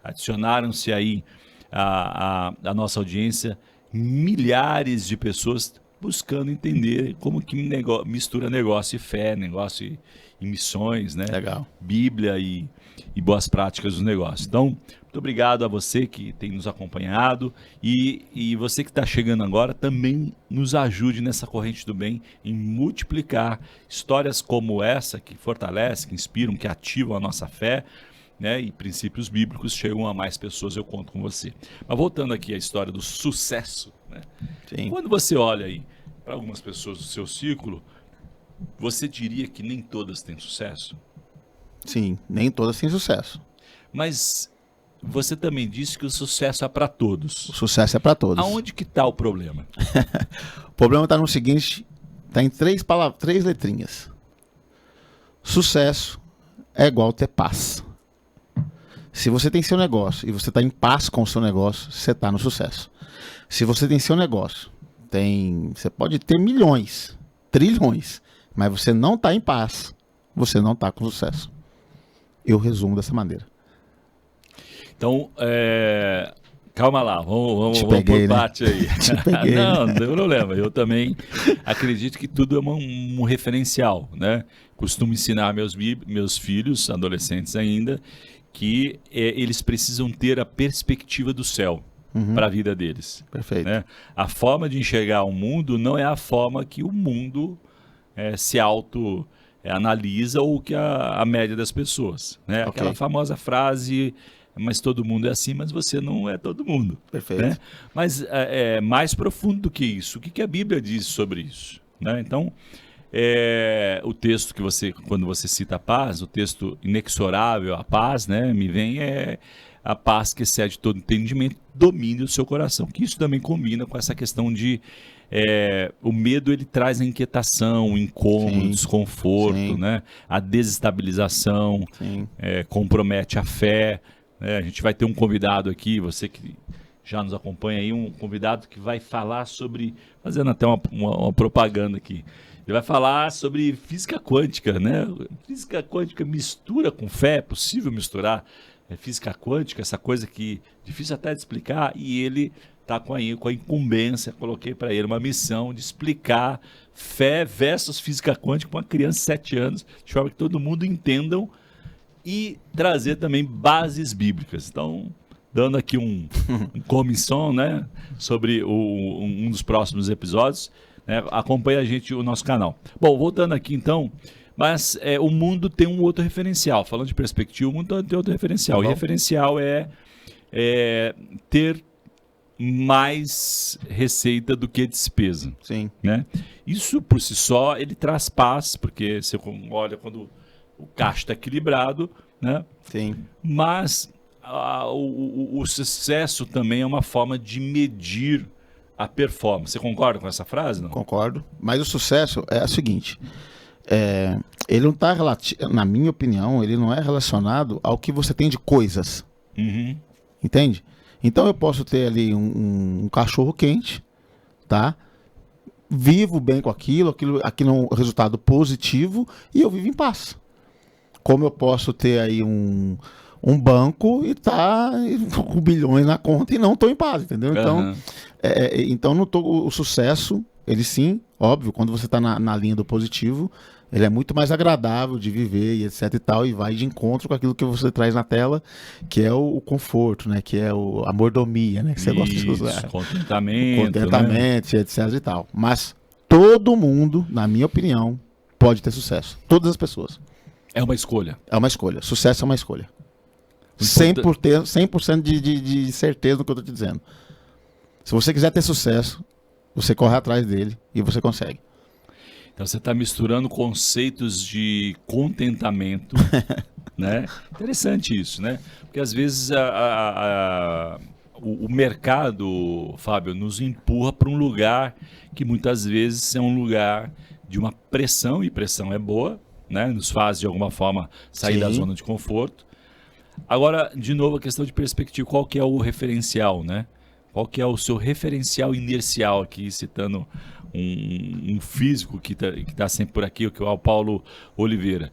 Adicionaram-se aí a nossa audiência milhares de pessoas buscando entender como que mistura negócio e fé, negócio e missões, né?
Legal.
Bíblia e boas práticas dos negócios. Então, muito obrigado a você que tem nos acompanhado e você que está chegando agora também nos ajude nessa corrente do bem em multiplicar histórias como essa que fortalecem, que inspiram, que ativam a nossa fé, né? E princípios bíblicos chegam a mais pessoas, eu conto com você. Mas voltando aqui à história do sucesso, né?
Sim.
Quando você olha aí para algumas pessoas do seu círculo, você diria que nem todas têm sucesso?
Sim, nem todas têm sucesso.
Mas você também disse que o sucesso é para todos.
O sucesso é para todos.
Aonde que está o problema?
O problema está no seguinte, está em 3 letrinhas. Sucesso é igual ter paz. Se você tem seu negócio e você está em paz com o seu negócio, você está no sucesso. Se você tem seu negócio, você pode ter milhões, trilhões, mas você não está em paz, você não está com sucesso. Eu resumo dessa maneira.
Então, calma lá, vamos
peguei,
por parte aí.
Te peguei,
não tem problema. Eu também acredito que tudo é um referencial, né? Costumo ensinar meus filhos, adolescentes ainda, que eles precisam ter a perspectiva do céu para a vida deles.
Perfeito.
Né? A forma de enxergar o mundo não é a forma que o mundo se analisa ou que a média das pessoas. Né?
Ok.
Aquela famosa frase, mas todo mundo é assim, mas você não é todo mundo.
Perfeito.
Né? Mas é mais profundo do que isso. O que a Bíblia diz sobre isso? Né? Então, o texto que quando você cita a paz, o texto inexorável, a paz, né, me vem a paz que excede todo entendimento, domine o seu coração. Que isso também combina com essa questão de o medo, ele traz a inquietação, o incômodo,
Sim.
o desconforto,
Sim.
né, a desestabilização,
Sim.
compromete a fé. Né? A gente vai ter um convidado aqui, você que já nos acompanha aí, um convidado que vai falar sobre, fazendo até uma propaganda aqui, ele vai falar sobre física quântica, né? Física quântica mistura com fé, é possível misturar física quântica, essa coisa que é difícil até de explicar, e ele está com a incumbência, coloquei para ele uma missão de explicar fé versus física quântica para uma criança de 7 anos, de forma que todo mundo entendam e trazer também bases bíblicas. Então, dando aqui um comissão, né, sobre um dos próximos episódios, né, acompanha a gente, o nosso canal. Bom, voltando aqui então, mas o mundo tem um outro referencial. Falando de perspectiva, o mundo tem outro referencial. E o referencial é ter mais receita do que despesa.
Sim.
Né? Isso por si só, ele traz paz, porque você olha quando o caixa está equilibrado, né?
Sim.
Mas o sucesso também é uma forma de medir a performance. Você concorda com essa frase? Não?
Concordo. Mas o sucesso é o seguinte, ele não está na minha opinião, ele não é relacionado ao que você tem de coisas.
Uhum.
Entende? Então eu posso ter ali um cachorro quente, tá? Vivo bem com aquilo é um resultado positivo e eu vivo em paz. Como eu posso ter aí um banco e tá com bilhões na conta e não estou em paz, entendeu? Então, então o sucesso, ele sim, óbvio, quando você está na linha do positivo, ele é muito mais agradável de viver e etc e tal, e vai de encontro com aquilo que você traz na tela, que é o conforto, né? Que é a mordomia, né? Que você gosta de usar.
Contentamento,
né? etc e tal. Mas todo mundo, na minha opinião, pode ter sucesso. Todas as pessoas.
É uma escolha.
É uma escolha. Sucesso é uma escolha. 100% de certeza do que eu estou te dizendo. Se você quiser ter sucesso, você corre atrás dele e você consegue.
Então você está misturando conceitos de contentamento, né? Interessante isso, né? Porque às vezes o mercado, Fábio, nos empurra para um lugar que muitas vezes é um lugar de uma pressão, e pressão é boa, né? Nos faz, de alguma forma, sair da
Sim.
zona de conforto. Agora, de novo, a questão de perspectiva, qual que é o referencial, né? Qual que é o seu referencial inercial aqui, citando um físico que tá sempre por aqui, que é o Paulo Oliveira.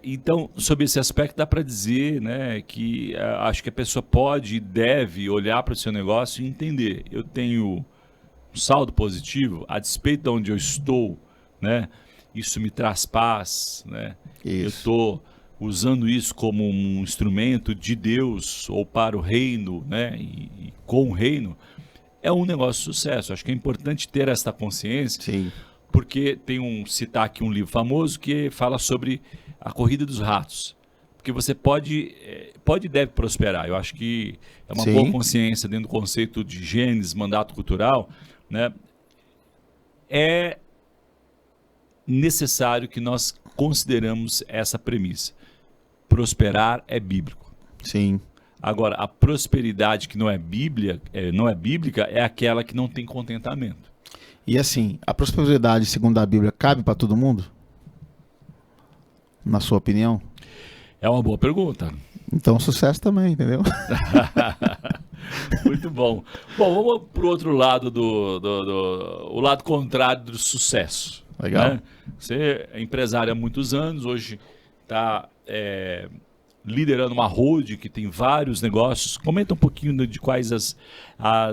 Então, sobre esse aspecto, dá para dizer, né, que acho que a pessoa pode e deve olhar para o seu negócio e entender. Eu tenho um saldo positivo, a despeito de onde eu estou, né? Isso me traz paz, né? Eu
Isso.
estou usando isso como um instrumento de Deus ou para o reino, né? E com o reino, é um negócio de sucesso. Acho que é importante ter essa consciência,
Sim.
porque citar aqui um livro famoso que fala sobre a corrida dos ratos. Porque você pode e deve prosperar. Eu acho que é uma
Sim.
boa consciência dentro do conceito de genes, mandato cultural, né? É necessário que nós consideramos essa premissa. Prosperar é bíblico.
Sim.
Agora, a prosperidade que não é bíblica é aquela que não tem contentamento.
E assim, a prosperidade, segundo a Bíblia, cabe para todo mundo? Na sua opinião?
É uma boa pergunta.
Então, sucesso também, entendeu?
Muito bom. Bom, vamos para o outro lado o lado contrário do sucesso.
Legal.
Né? Você é empresário há muitos anos, hoje está liderando uma holding que tem vários negócios. Comenta um pouquinho de quais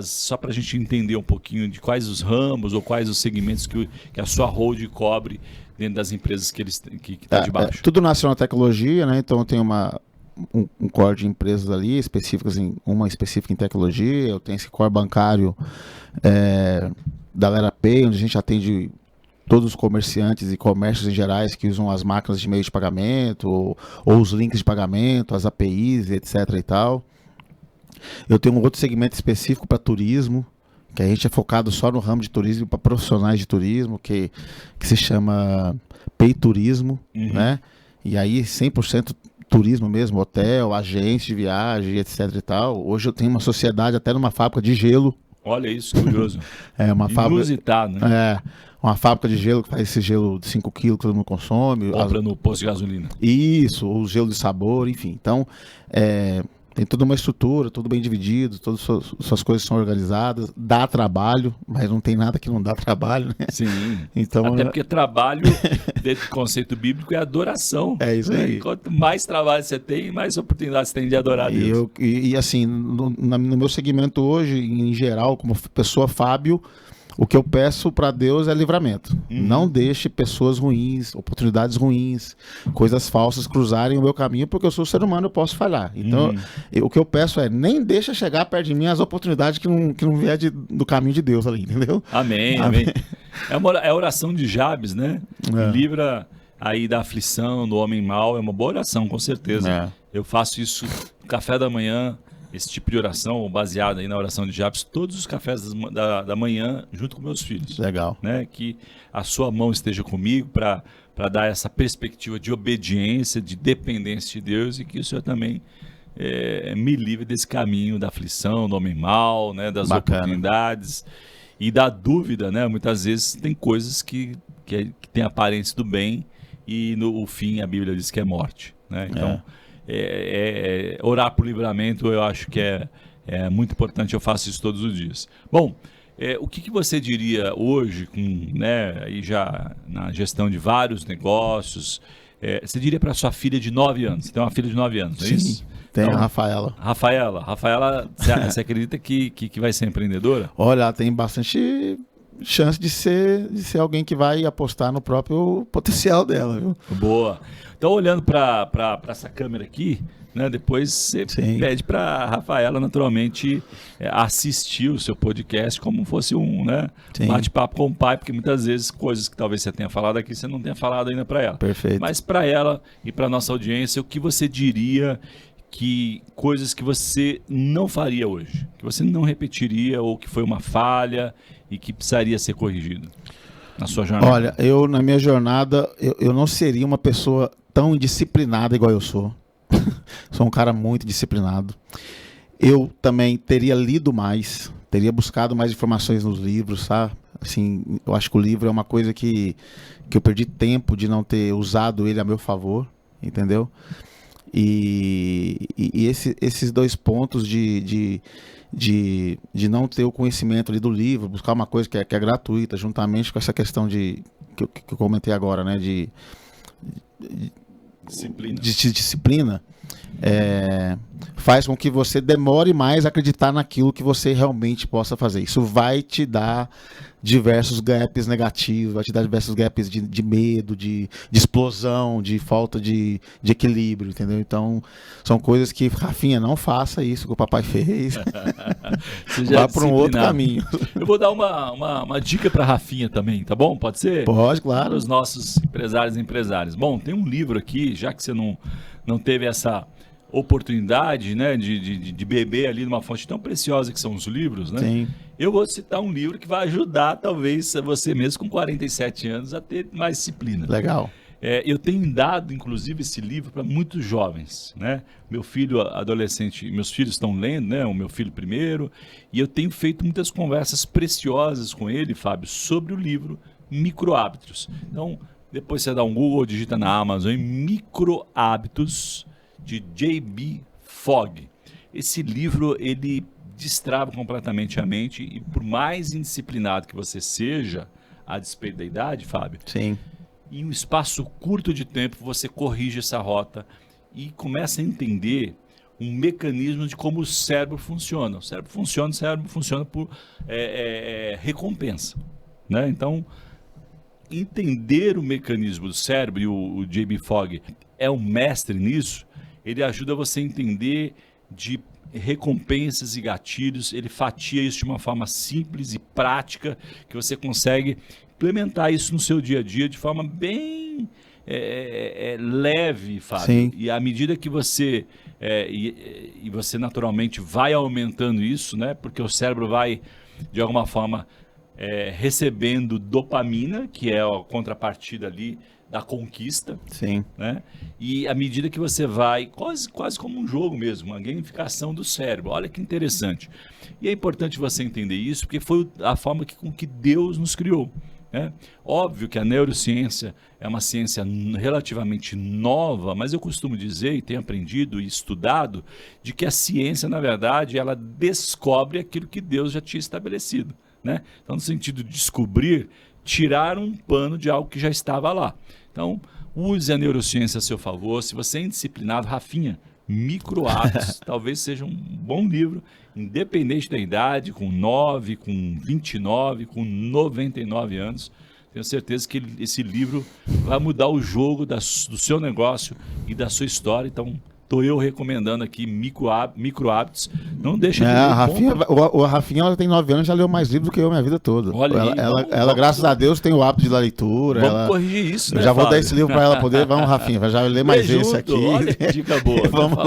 só para a gente entender um pouquinho de quais os ramos ou quais os segmentos que a sua holding cobre dentro das empresas que está debaixo.
Tudo nasceu na tecnologia, né? Então eu tenho um core de empresas ali, uma específica em tecnologia. Eu tenho esse core bancário da LeraPay, onde a gente atende todos os comerciantes e comércios em gerais que usam as máquinas de meio de pagamento, ou os links de pagamento, as APIs, etc. e tal. Eu tenho um outro segmento específico para turismo, que a gente é focado só no ramo de turismo para profissionais de turismo, que se chama Pay Turismo, né? E aí 100% turismo mesmo, hotel, agência de viagem, etc e tal. Hoje eu tenho uma sociedade até numa fábrica de gelo.
Olha isso, curioso.
Uma fábrica,
inusitado, né?
Uma fábrica de gelo que faz esse gelo de 5 kg que todo mundo consome.
Compra no posto de gasolina.
Isso, o gelo de sabor, enfim. Então, tem toda uma estrutura, tudo bem dividido, todas suas coisas são organizadas, dá trabalho, mas não tem nada que não dá trabalho, né?
Sim.
Então,
até porque trabalho, dentro do conceito bíblico, é adoração.
É isso aí.
Quanto mais trabalho você tem, mais oportunidades você tem de adorar a Deus.
E assim, no meu segmento hoje, em geral, como pessoa Fábio, o que eu peço para Deus é livramento. Não deixe pessoas ruins, oportunidades ruins, coisas falsas cruzarem o meu caminho, porque eu sou ser humano, eu posso falhar. Então, o que eu peço é, nem deixa chegar perto de mim as oportunidades que não vier do caminho de Deus ali, entendeu?
Amém. É a oração de Jabes, né? Livra aí da aflição, do homem mau, é uma boa oração, com certeza. Eu faço isso no café da manhã, esse tipo de oração, baseada aí na oração de Jabes, todos os cafés da manhã, junto com meus filhos.
Legal.
Né? Que a sua mão esteja comigo para dar essa perspectiva de obediência, de dependência de Deus, e que o Senhor também me livre desse caminho da aflição, do homem mau, né? Das oportunidades e da dúvida, né? Muitas vezes tem coisas que tem aparência do bem e no fim a Bíblia diz que é morte, né? Então, orar por livramento eu acho que é muito importante, eu faço isso todos os dias. Bom, o que você diria hoje, aí já na gestão de vários negócios, você diria para sua filha de 9 anos, você tem uma filha de 9 anos, é isso?
Tem
então,
a Rafaela.
Rafaela, você acredita que vai ser empreendedora?
Olha, ela tem bastante chance de ser alguém que vai apostar no próprio potencial dela, viu?
Boa. Então, olhando para essa câmera aqui, né, depois você pede para a Rafaela, naturalmente, assistir o seu podcast como fosse um bate-papo com o pai, porque muitas vezes coisas que talvez você tenha falado aqui, você não tenha falado ainda para ela.
Perfeito.
Mas para ela e para nossa audiência, o que você diria que coisas que você não faria hoje, que você não repetiria ou que foi uma falha e que precisaria ser corrigido na sua jornada?
Olha, na minha jornada, eu não seria uma pessoa tão indisciplinada igual eu sou. Sou um cara muito disciplinado. Eu também teria lido mais, teria buscado mais informações nos livros, sabe? Assim, eu acho que o livro é uma coisa que eu perdi tempo de não ter usado ele a meu favor, entendeu? Esses dois pontos de não ter o conhecimento ali do livro, buscar uma coisa que é gratuita, juntamente com essa questão que eu comentei agora, né? Disciplina, faz com que você demore mais a acreditar naquilo que você realmente possa fazer. Isso vai te dar diversos gaps negativos, vai te dar diversos gaps de medo, de explosão, de falta de equilíbrio, entendeu? Então, são coisas que, Rafinha, não faça isso que o papai fez. Vá para um outro caminho.
Eu vou dar uma dica para Rafinha também, tá bom? Pode ser?
Pode, claro.
Para os nossos empresários e empresárias. Bom, tem um livro aqui, já que você não teve essa oportunidade, né, de beber ali numa fonte tão preciosa que são os livros, né?
Sim.
Eu vou citar um livro que vai ajudar, talvez, você mesmo com 47 anos a ter mais disciplina.
Legal.
Eu tenho dado, inclusive, esse livro para muitos jovens, né? Meu filho adolescente, meus filhos estão lendo, né? O meu filho primeiro, e eu tenho feito muitas conversas preciosas com ele, Fábio, sobre o livro Micro Hábitos. Então, depois você dá um Google, digita na Amazon, Micro Hábitos, de J.B. Fogg. Esse livro, ele destrava completamente a mente, e por mais indisciplinado que você seja, a despeito da idade, Fábio,
sim,
em um espaço curto de tempo você corrige essa rota e começa a entender um mecanismo de como o cérebro funciona. O cérebro funciona por recompensa, né? Então, entender o mecanismo do cérebro, e o J.B. Fogg é um mestre nisso, ele ajuda você a entender de recompensas e gatilhos, ele fatia isso de uma forma simples e prática, que você consegue implementar isso no seu dia a dia de forma bem leve, Fábio.
Sim.
E à medida que você e você naturalmente vai aumentando isso, né? Porque o cérebro vai, de alguma forma, recebendo dopamina, que é a contrapartida ali da conquista.
Sim.
Né? E à medida que você vai, quase como um jogo mesmo, uma gamificação do cérebro. Olha que interessante. E é importante você entender isso, porque foi a forma com que Deus nos criou. Né? Óbvio que a neurociência é uma ciência relativamente nova, mas eu costumo dizer, e tenho aprendido e estudado, de que a ciência, na verdade, ela descobre aquilo que Deus já tinha estabelecido. Né? Então, no sentido de descobrir, tirar um pano de algo que já estava lá. Então, use a neurociência a seu favor. Se você é indisciplinado, Rafinha, Micro Hábitos, talvez seja um bom livro, independente da idade, com 9, com 29, com 99 anos. Tenho certeza que esse livro vai mudar o jogo do seu negócio e da sua história. Então, estou eu recomendando aqui Micro Hábitos. Não deixa de ler.
A Rafinha, ela tem 9 anos, já leu mais livros do que eu minha vida toda.
Olha
ela, graças a Deus, tem o hábito de leitura.
Vamos corrigir isso, né,
eu já vou
Fábio?
dar esse livro para ela poder. Vamos, Rafinha, vai já ler mais esse aqui.
Olha que dica boa.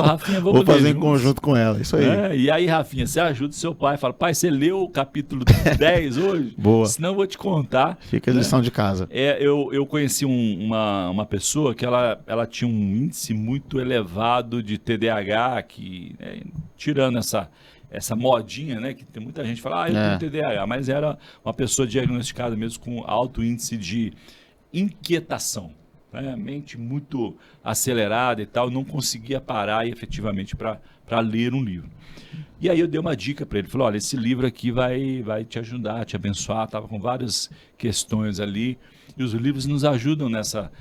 Rafinha, vou fazer em conjunto com ela, isso aí.
E aí, Rafinha, você ajuda o seu pai. Fala, pai, você leu o capítulo 10 hoje?
Boa.
Senão eu vou te contar.
Fica a lição de casa.
Eu conheci uma pessoa que ela tinha um índice muito elevado de TDAH, que, tirando essa modinha, né, que tem muita gente que fala, eu tenho TDAH, mas era uma pessoa diagnosticada mesmo com alto índice de inquietação, né, mente muito acelerada e tal, não conseguia parar efetivamente para ler um livro. E aí eu dei uma dica para ele, falei, olha, esse livro aqui vai te ajudar, te abençoar, estava com várias questões ali, e os livros nos ajudam nessa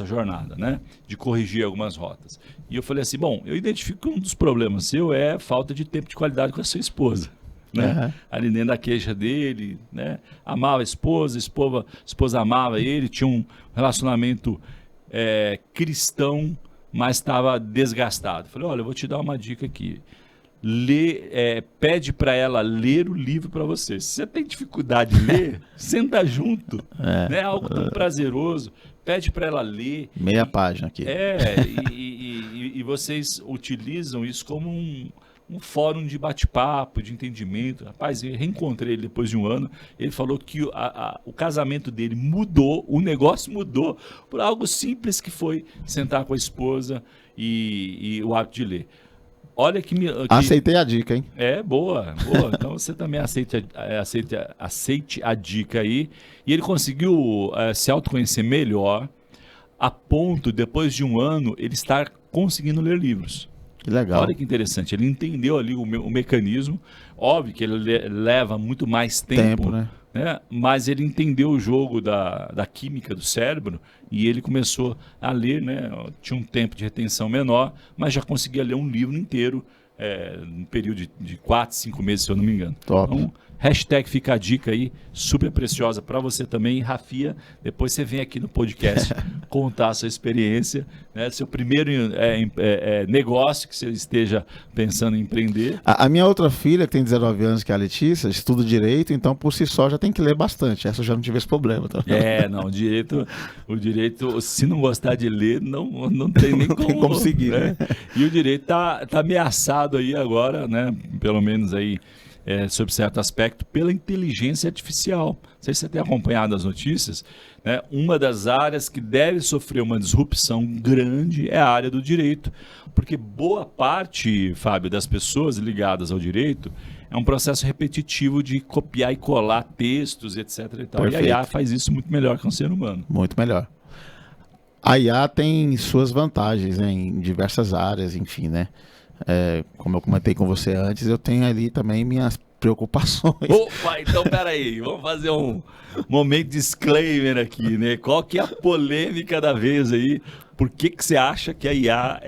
jornada, né? De corrigir algumas rotas. E eu falei assim, bom, eu identifico que um dos problemas seu é falta de tempo de qualidade com a sua esposa. Né? Uhum. Ali dentro da queixa dele, né? Amava a esposa amava ele, tinha um relacionamento cristão, mas estava desgastado. Falei, olha, eu vou te dar uma dica aqui. Pede para ela ler o livro para você. Se você tem dificuldade de ler, senta junto. Né? Algo tão prazeroso. Pede para ela ler.
Meia página aqui.
E vocês utilizam isso como um fórum de bate-papo, de entendimento. Rapaz, eu reencontrei ele depois de um ano. Ele falou que o casamento dele mudou, o negócio mudou por algo simples que foi sentar com a esposa e o hábito de ler. olha que
Aceitei a dica, hein?
Boa. Então você também aceite a dica aí. E ele conseguiu se autoconhecer melhor, a ponto, depois de um ano, ele estar conseguindo ler livros.
Que legal.
Olha que interessante. Ele entendeu ali o mecanismo. Óbvio que ele leva muito mais tempo,
né?
Mas ele entendeu o jogo da química do cérebro e ele começou a ler, né? Tinha um tempo de retenção menor, mas já conseguia ler um livro inteiro num período de 4, 5 meses, se eu não me engano.
Top.
Então, fica a dica aí, super preciosa para você também. Rafia, depois você vem aqui no podcast contar a sua experiência, né? Seu primeiro negócio que você esteja pensando em empreender.
A minha outra filha, que tem 19 anos, que é a Letícia, estuda Direito, então por si só já tem que ler bastante. Essa eu já não tive esse problema. Tá?
Não, o direito, se não gostar de ler, não tem nem
como seguir, né?
E o direito tá ameaçado aí agora, né? Pelo menos aí, sob certo aspecto, pela inteligência artificial. Não sei se você tem acompanhado as notícias, né? Uma das áreas que deve sofrer uma disrupção grande é a área do direito, porque boa parte, Fábio, das pessoas ligadas ao direito é um processo repetitivo de copiar e colar textos, etc. E tal. E a IA faz isso muito melhor que um ser humano.
Muito melhor. A IA tem suas vantagens, né, em diversas áreas, enfim, né? Como eu comentei com você antes, eu tenho ali também minhas preocupações.
Opa, então peraí, vamos fazer um momento disclaimer aqui, né? Qual que é a polêmica da vez aí? Por que você acha que a IA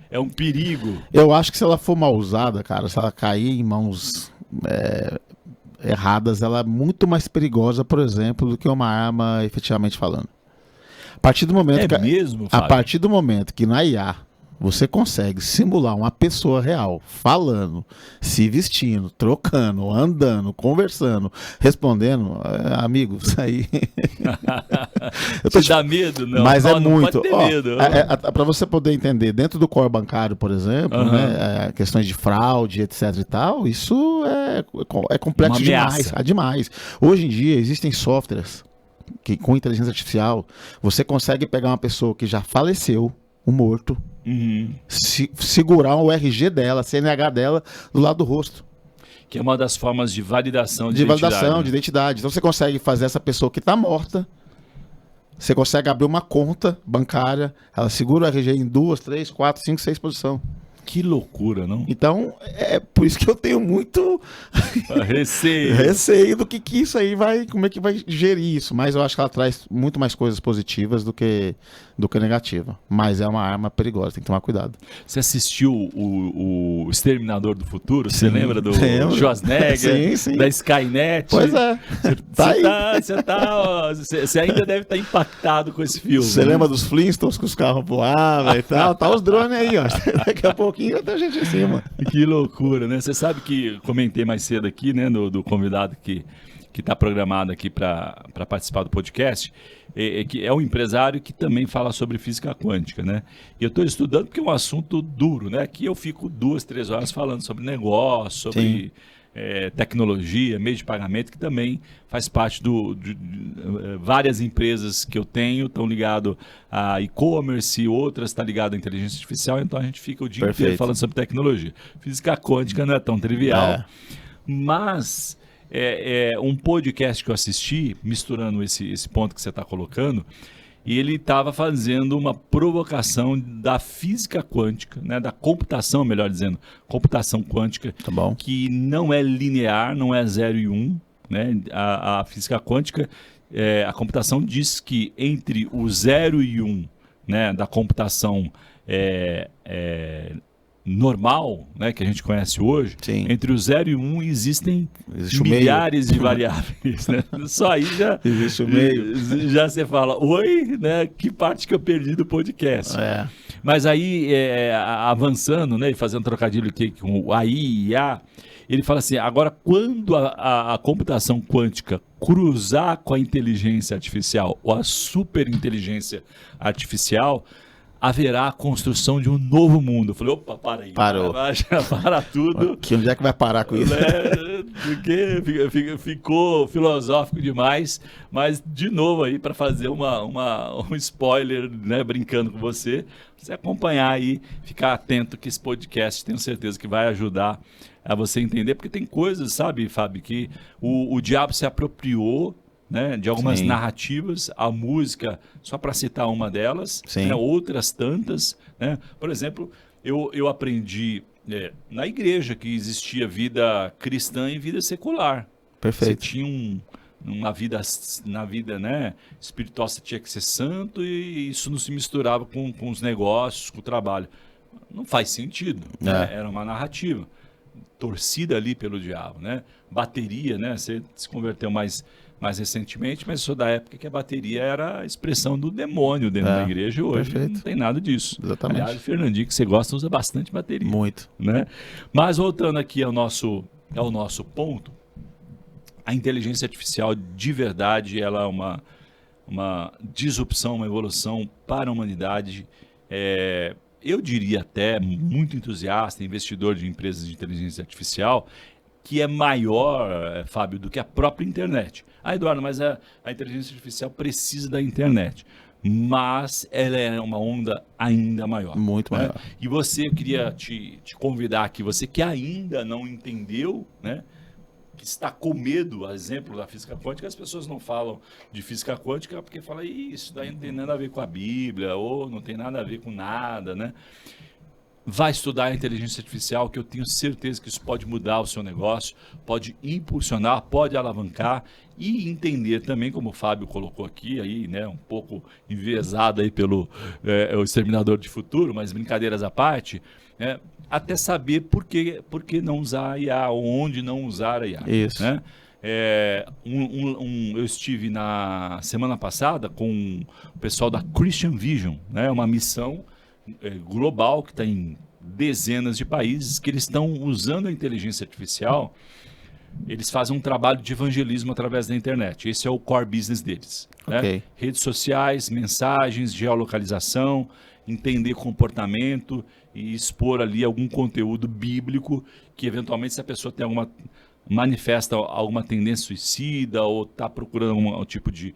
é um perigo?
Eu acho que se ela for mal usada, cara, se ela cair em mãos erradas, ela é muito mais perigosa, por exemplo, do que uma arma efetivamente falando. A partir do momento
Fábio?
Partir do momento que na IA você consegue simular uma pessoa real falando, se vestindo, trocando, andando, conversando, respondendo, amigo, isso aí...
Te dá medo? Não.
Mas
não
muito.
Pode ter medo.
Para você poder entender, dentro do core bancário, por exemplo, né, questões de fraude, etc e tal, isso é complexo demais. Demais. Hoje em dia existem softwares que com inteligência artificial você consegue pegar uma pessoa que já faleceu, um morto, segurar o RG dela, CNH dela do lado do rosto.
Que é uma das formas de validação
de identidade. Então você consegue fazer essa pessoa que está morta, você consegue abrir uma conta bancária, ela segura o RG em 2, 3, 4, 5, 6 posições.
Que loucura, não?
Então, é por isso que eu tenho muito receio do que isso aí vai, como é que vai gerir isso. Mas eu acho que ela traz muito mais coisas positivas do que negativa. Mas é uma arma perigosa, tem que tomar cuidado.
Você assistiu o Exterminador do Futuro? Você
Sim,
lembra do Schwarzenegger?
Sim.
Da Skynet?
Pois é.
Você ainda deve estar impactado com esse filme.
Você lembra dos Flintstones que os carros voavam e tal? Tá os drones aí, ó. Daqui a pouquinho vai ter gente em cima.
Que loucura, né? Você sabe que comentei mais cedo aqui, né, do convidado que está programado aqui para participar do podcast, que é um empresário que também fala sobre física quântica, né? E eu estou estudando porque é um assunto duro, né? Aqui eu fico 2, 3 horas falando sobre negócio, sobre tecnologia, meio de pagamento, que também faz parte de várias empresas que eu tenho, estão ligadas a e-commerce, outras estão ligadas à inteligência artificial, então a gente fica o dia inteiro falando sobre tecnologia. Física quântica não é tão trivial, mas um podcast que eu assisti, misturando esse ponto que você está colocando, e ele estava fazendo uma provocação da física quântica, né, da computação, melhor dizendo, computação quântica, que não é linear, não é 0 e 1. Né? A física quântica, a computação diz que entre o 0 e 1, né, da computação normal, né, que a gente conhece hoje, entre o 0 e 1 existem milhares de variáveis. Né? Só aí
existe o meio.
Já você fala, oi, né, que parte que eu perdi do podcast. Mas aí, avançando, né, e fazendo trocadilho aqui com o AI e IA, ele fala assim, agora quando a computação quântica cruzar com a inteligência artificial, ou a superinteligência artificial, haverá a construção de um novo mundo. Eu falei, opa, para aí.
Parou.
Para tudo.
Onde é que vai parar com isso?
Porque ficou filosófico demais, mas de novo aí para fazer um spoiler, né, brincando com você acompanhar aí, ficar atento que esse podcast tenho certeza que vai ajudar a você entender, porque tem coisas, sabe, Fábio, que o diabo se apropriou, né, de algumas
Sim.
narrativas, a música, só para citar uma delas, né, outras tantas, né? Por exemplo, eu aprendi na igreja que existia vida cristã e vida secular.
Perfeito.
Você tinha na vida, né, espiritual, você tinha que ser santo e isso não se misturava com os negócios, com o trabalho. Não faz sentido, né? Era uma narrativa torcida ali pelo diabo, né? Bateria, né? Você se converteu mais recentemente, mas eu sou da época que a bateria era a expressão do demônio dentro da igreja. Hoje não tem nada disso.
Exatamente.
Aliás, o Fernandinho, que você gosta, usa bastante bateria.
Muito.
Né? Mas voltando aqui ao nosso ponto, a inteligência artificial de verdade, ela é uma disrupção, uma evolução para a humanidade. Eu diria até, muito entusiasta, investidor de empresas de inteligência artificial, que é maior, Fábio, do que a própria internet. Eduardo, mas a inteligência artificial precisa da internet. Mas ela é uma onda ainda maior.
Muito maior.
E eu queria te convidar aqui, você que ainda não entendeu, né? Que está com medo, a exemplo da física quântica, as pessoas não falam de física quântica porque falam, isso daí não tem nada a ver com a Bíblia, ou não tem nada a ver com nada, né? Vai estudar a inteligência artificial, que eu tenho certeza que isso pode mudar o seu negócio, pode impulsionar, pode alavancar e entender também, como o Fábio colocou aqui, aí, né, um pouco enviesado aí pelo o Exterminador de Futuro, mas brincadeiras à parte, né, até saber por que não usar a IA, ou onde não usar a IA.
Isso.
Né? Eu estive na semana passada com o pessoal da Christian Vision, né, uma missão global que está em dezenas de países, que eles estão usando a inteligência artificial. Eles fazem um trabalho de evangelismo através da internet. Esse é o core business deles.
Okay.
Né? Redes sociais, mensagens, geolocalização, entender comportamento e expor ali algum conteúdo bíblico que, eventualmente, se a pessoa tem manifesta alguma tendência suicida ou está procurando algum tipo de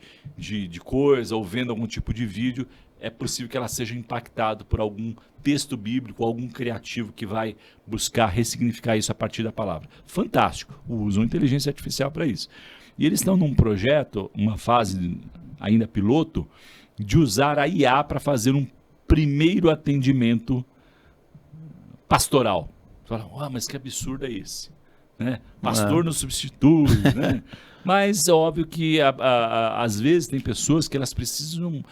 coisa ou vendo algum tipo de vídeo, é possível que ela seja impactada por algum texto bíblico, algum criativo que vai buscar ressignificar isso a partir da palavra. Fantástico. Usam inteligência artificial para isso. E eles estão num projeto, uma fase ainda piloto, de usar a IA para fazer um primeiro atendimento pastoral. Falam, mas que absurdo é esse? Né? Pastor não substitui, né? Mas é óbvio que às vezes tem pessoas que elas precisam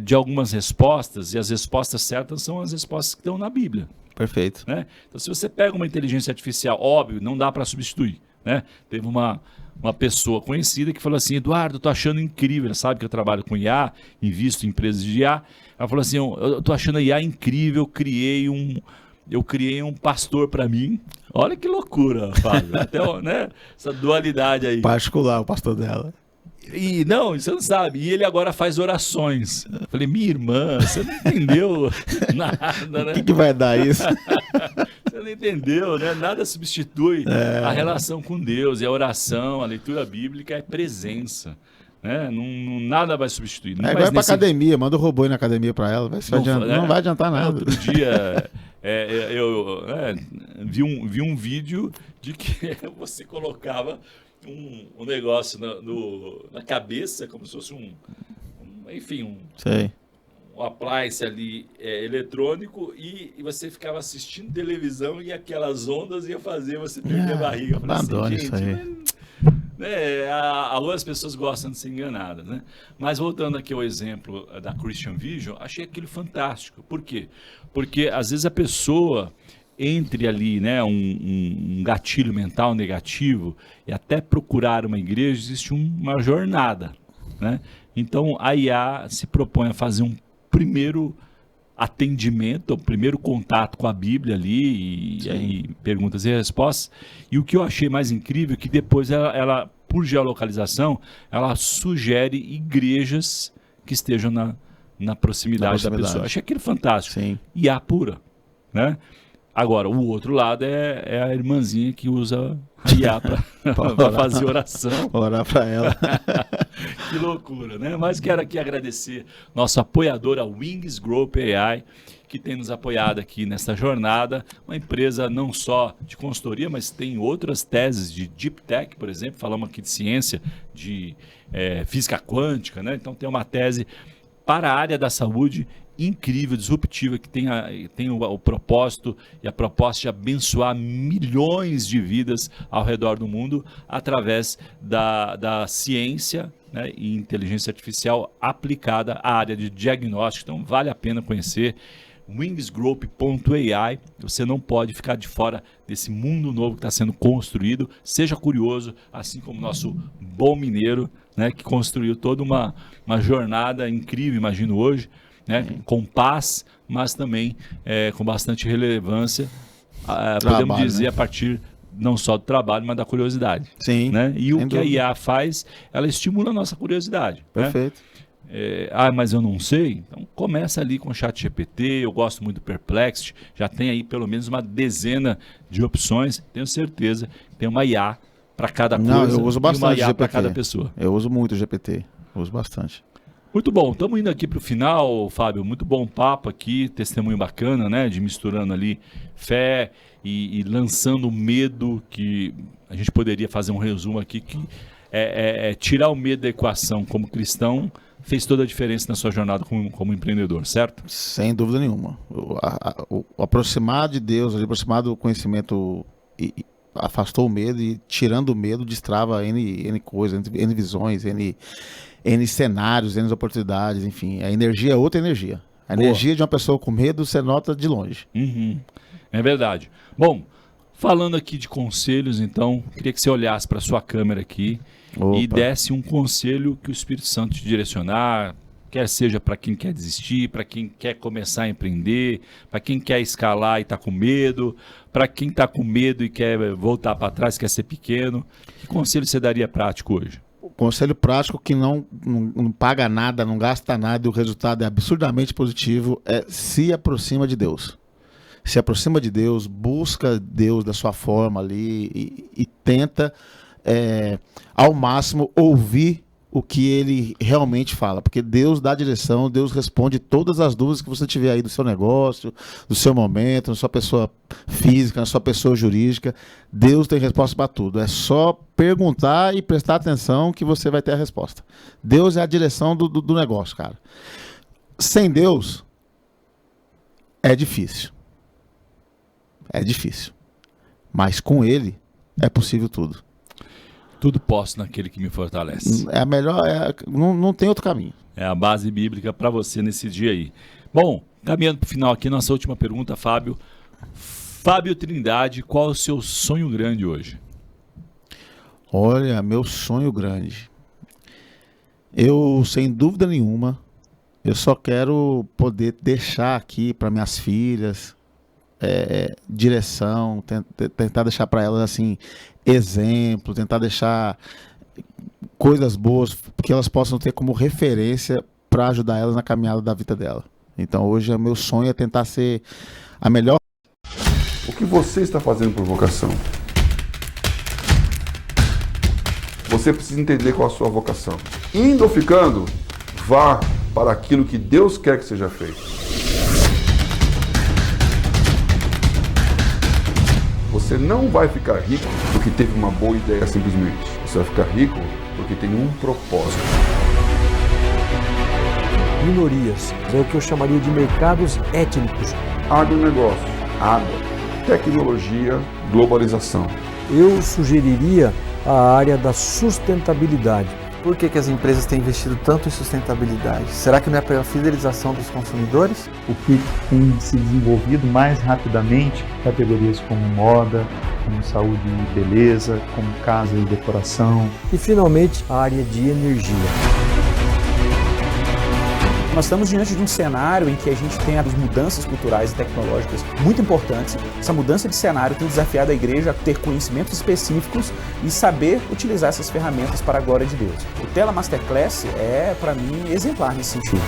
de algumas respostas, e as respostas certas são as respostas que estão na Bíblia.
Perfeito.
Né? Então, se você pega uma inteligência artificial, óbvio, não dá para substituir. Né? Teve uma pessoa conhecida que falou assim, Eduardo, eu tô achando incrível, ela sabe que eu trabalho com IA, invisto em empresas de IA, ela falou assim, eu tô achando a IA incrível, eu criei um pastor para mim. Olha que loucura, Fábio. Até, né, essa dualidade aí.
Particular, o pastor dela.
E não, você não sabe. E ele agora faz orações. Eu falei, minha irmã, você não entendeu nada, né?
O que vai dar isso?
Você não entendeu, né? Nada substitui a relação com Deus. E a oração, a leitura bíblica é presença. Né? Não, nada vai substituir. Não
vai pra academia, manda o robô ir na academia pra ela. Não vai adiantar nada.
Outro dia eu vi um vídeo de que você colocava um negócio na cabeça, como se fosse um appliance ali eletrônico, e você ficava assistindo televisão e aquelas ondas iam fazer você perder a barriga. Eu falei assim, gente, as pessoas gostam de ser enganadas, né? Mas voltando aqui ao exemplo da Christian Vision, achei aquilo fantástico. Por quê? Porque às vezes a pessoa entre ali, né, um gatilho mental negativo e até procurar uma igreja, existe uma jornada, né? Então a IA se propõe a fazer um primeiro atendimento, o primeiro contato com a Bíblia ali, e aí perguntas e respostas. E o que eu achei mais incrível é que depois ela, por geolocalização, ela sugere igrejas que estejam na proximidade da pessoa. Achei aquilo fantástico.
Sim.
IA pura, né? Agora, o outro lado é a irmãzinha que usa a IA para fazer oração.
Orar para ela.
Que loucura, né? Mas quero aqui agradecer nosso apoiador, a Wings Group AI, que tem nos apoiado aqui nessa jornada. Uma empresa não só de consultoria, mas tem outras teses de Deep Tech, por exemplo. Falamos aqui de ciência, de física quântica, né? Então tem uma tese para a área da saúde incrível, disruptiva, que tem o propósito e a proposta de abençoar milhões de vidas ao redor do mundo através da ciência, né, e inteligência artificial aplicada à área de diagnóstico. Então vale a pena conhecer wingsgroup.ai. Você não pode ficar de fora desse mundo novo que está sendo construído. Seja curioso, assim como o nosso bom mineiro, né, que construiu toda uma jornada incrível, imagino hoje, né, com paz, mas também com bastante relevância, podemos dizer, né, a partir não só do trabalho, mas da curiosidade.
Sim.
Né? E o que a IA faz, ela estimula a nossa curiosidade.
Perfeito.
Né? Mas eu não sei. Então começa ali com o ChatGPT, eu gosto muito do Perplexity, já tem aí pelo menos uma dezena de opções, tenho certeza que tem uma IA para cada coisa.
Não, eu uso bastante
e uma IA para cada pessoa.
Eu uso muito o GPT, uso bastante.
Muito bom, estamos indo aqui para o final, Fábio, muito bom papo aqui, testemunho bacana, né, de misturando ali fé e lançando medo, que a gente poderia fazer um resumo aqui, que tirar o medo da equação como cristão fez toda a diferença na sua jornada como empreendedor, certo?
Sem dúvida nenhuma. O aproximar de Deus, o aproximar do conhecimento afastou o medo, e tirando o medo destrava N coisas, N visões, N cenários, N oportunidades, enfim. A energia é outra energia. A energia de uma pessoa com medo você nota de longe.
Uhum. É verdade. Bom, falando aqui de conselhos, então, queria que você olhasse para a sua câmera aqui e desse um conselho que o Espírito Santo te direcionar, quer seja para quem quer desistir, para quem quer começar a empreender, para quem quer escalar e está com medo, para quem está com medo e quer voltar para trás, quer ser pequeno. Que conselho você daria prático hoje?
Conselho prático que não paga nada, não gasta nada e o resultado é absurdamente positivo se aproxima de Deus. Se aproxima de Deus, busca Deus da sua forma ali e tenta ao máximo ouvir o que ele realmente fala, porque Deus dá direção, Deus responde todas as dúvidas que você tiver aí do seu negócio, do seu momento, na sua pessoa física, na sua pessoa jurídica. Deus tem resposta para tudo, é só perguntar e prestar atenção que você vai ter a resposta. Deus é a direção do negócio, cara. Sem Deus é difícil, mas com Ele é possível tudo.
Tudo posso naquele que me fortalece.
É a melhor, não tem outro caminho.
É a base bíblica para você nesse dia aí. Bom, caminhando para o final aqui, nossa última pergunta, Fábio. Fábio Trindade, qual é o seu sonho grande hoje?
Olha, meu sonho grande. Eu, sem dúvida nenhuma, eu só quero poder deixar aqui para minhas filhas direção, tentar deixar para elas assim exemplo, tentar deixar coisas boas que elas possam ter como referência para ajudar elas na caminhada da vida dela. Então hoje o meu sonho é tentar ser a melhor.
O que você está fazendo por vocação? Você precisa entender qual a sua vocação. Indo ou ficando, vá para aquilo que Deus quer que seja feito. Você não vai ficar rico porque teve uma boa ideia simplesmente. Você vai ficar rico porque tem um propósito.
Minorias, é o que eu chamaria de mercados étnicos.
Agronegócio, água, tecnologia, globalização.
Eu sugeriria a área da sustentabilidade.
Por que as empresas têm investido tanto em sustentabilidade? Será que não é pela fidelização dos consumidores?
O que tem se desenvolvido mais rapidamente, categorias como moda, como saúde e beleza, como casa e decoração.
E finalmente a área de energia.
Nós estamos diante de um cenário em que a gente tem as mudanças culturais e tecnológicas muito importantes. Essa mudança de cenário tem desafiado a igreja a ter conhecimentos específicos e saber utilizar essas ferramentas para a glória de Deus. O Tela Masterclass é, para mim, exemplar nesse sentido.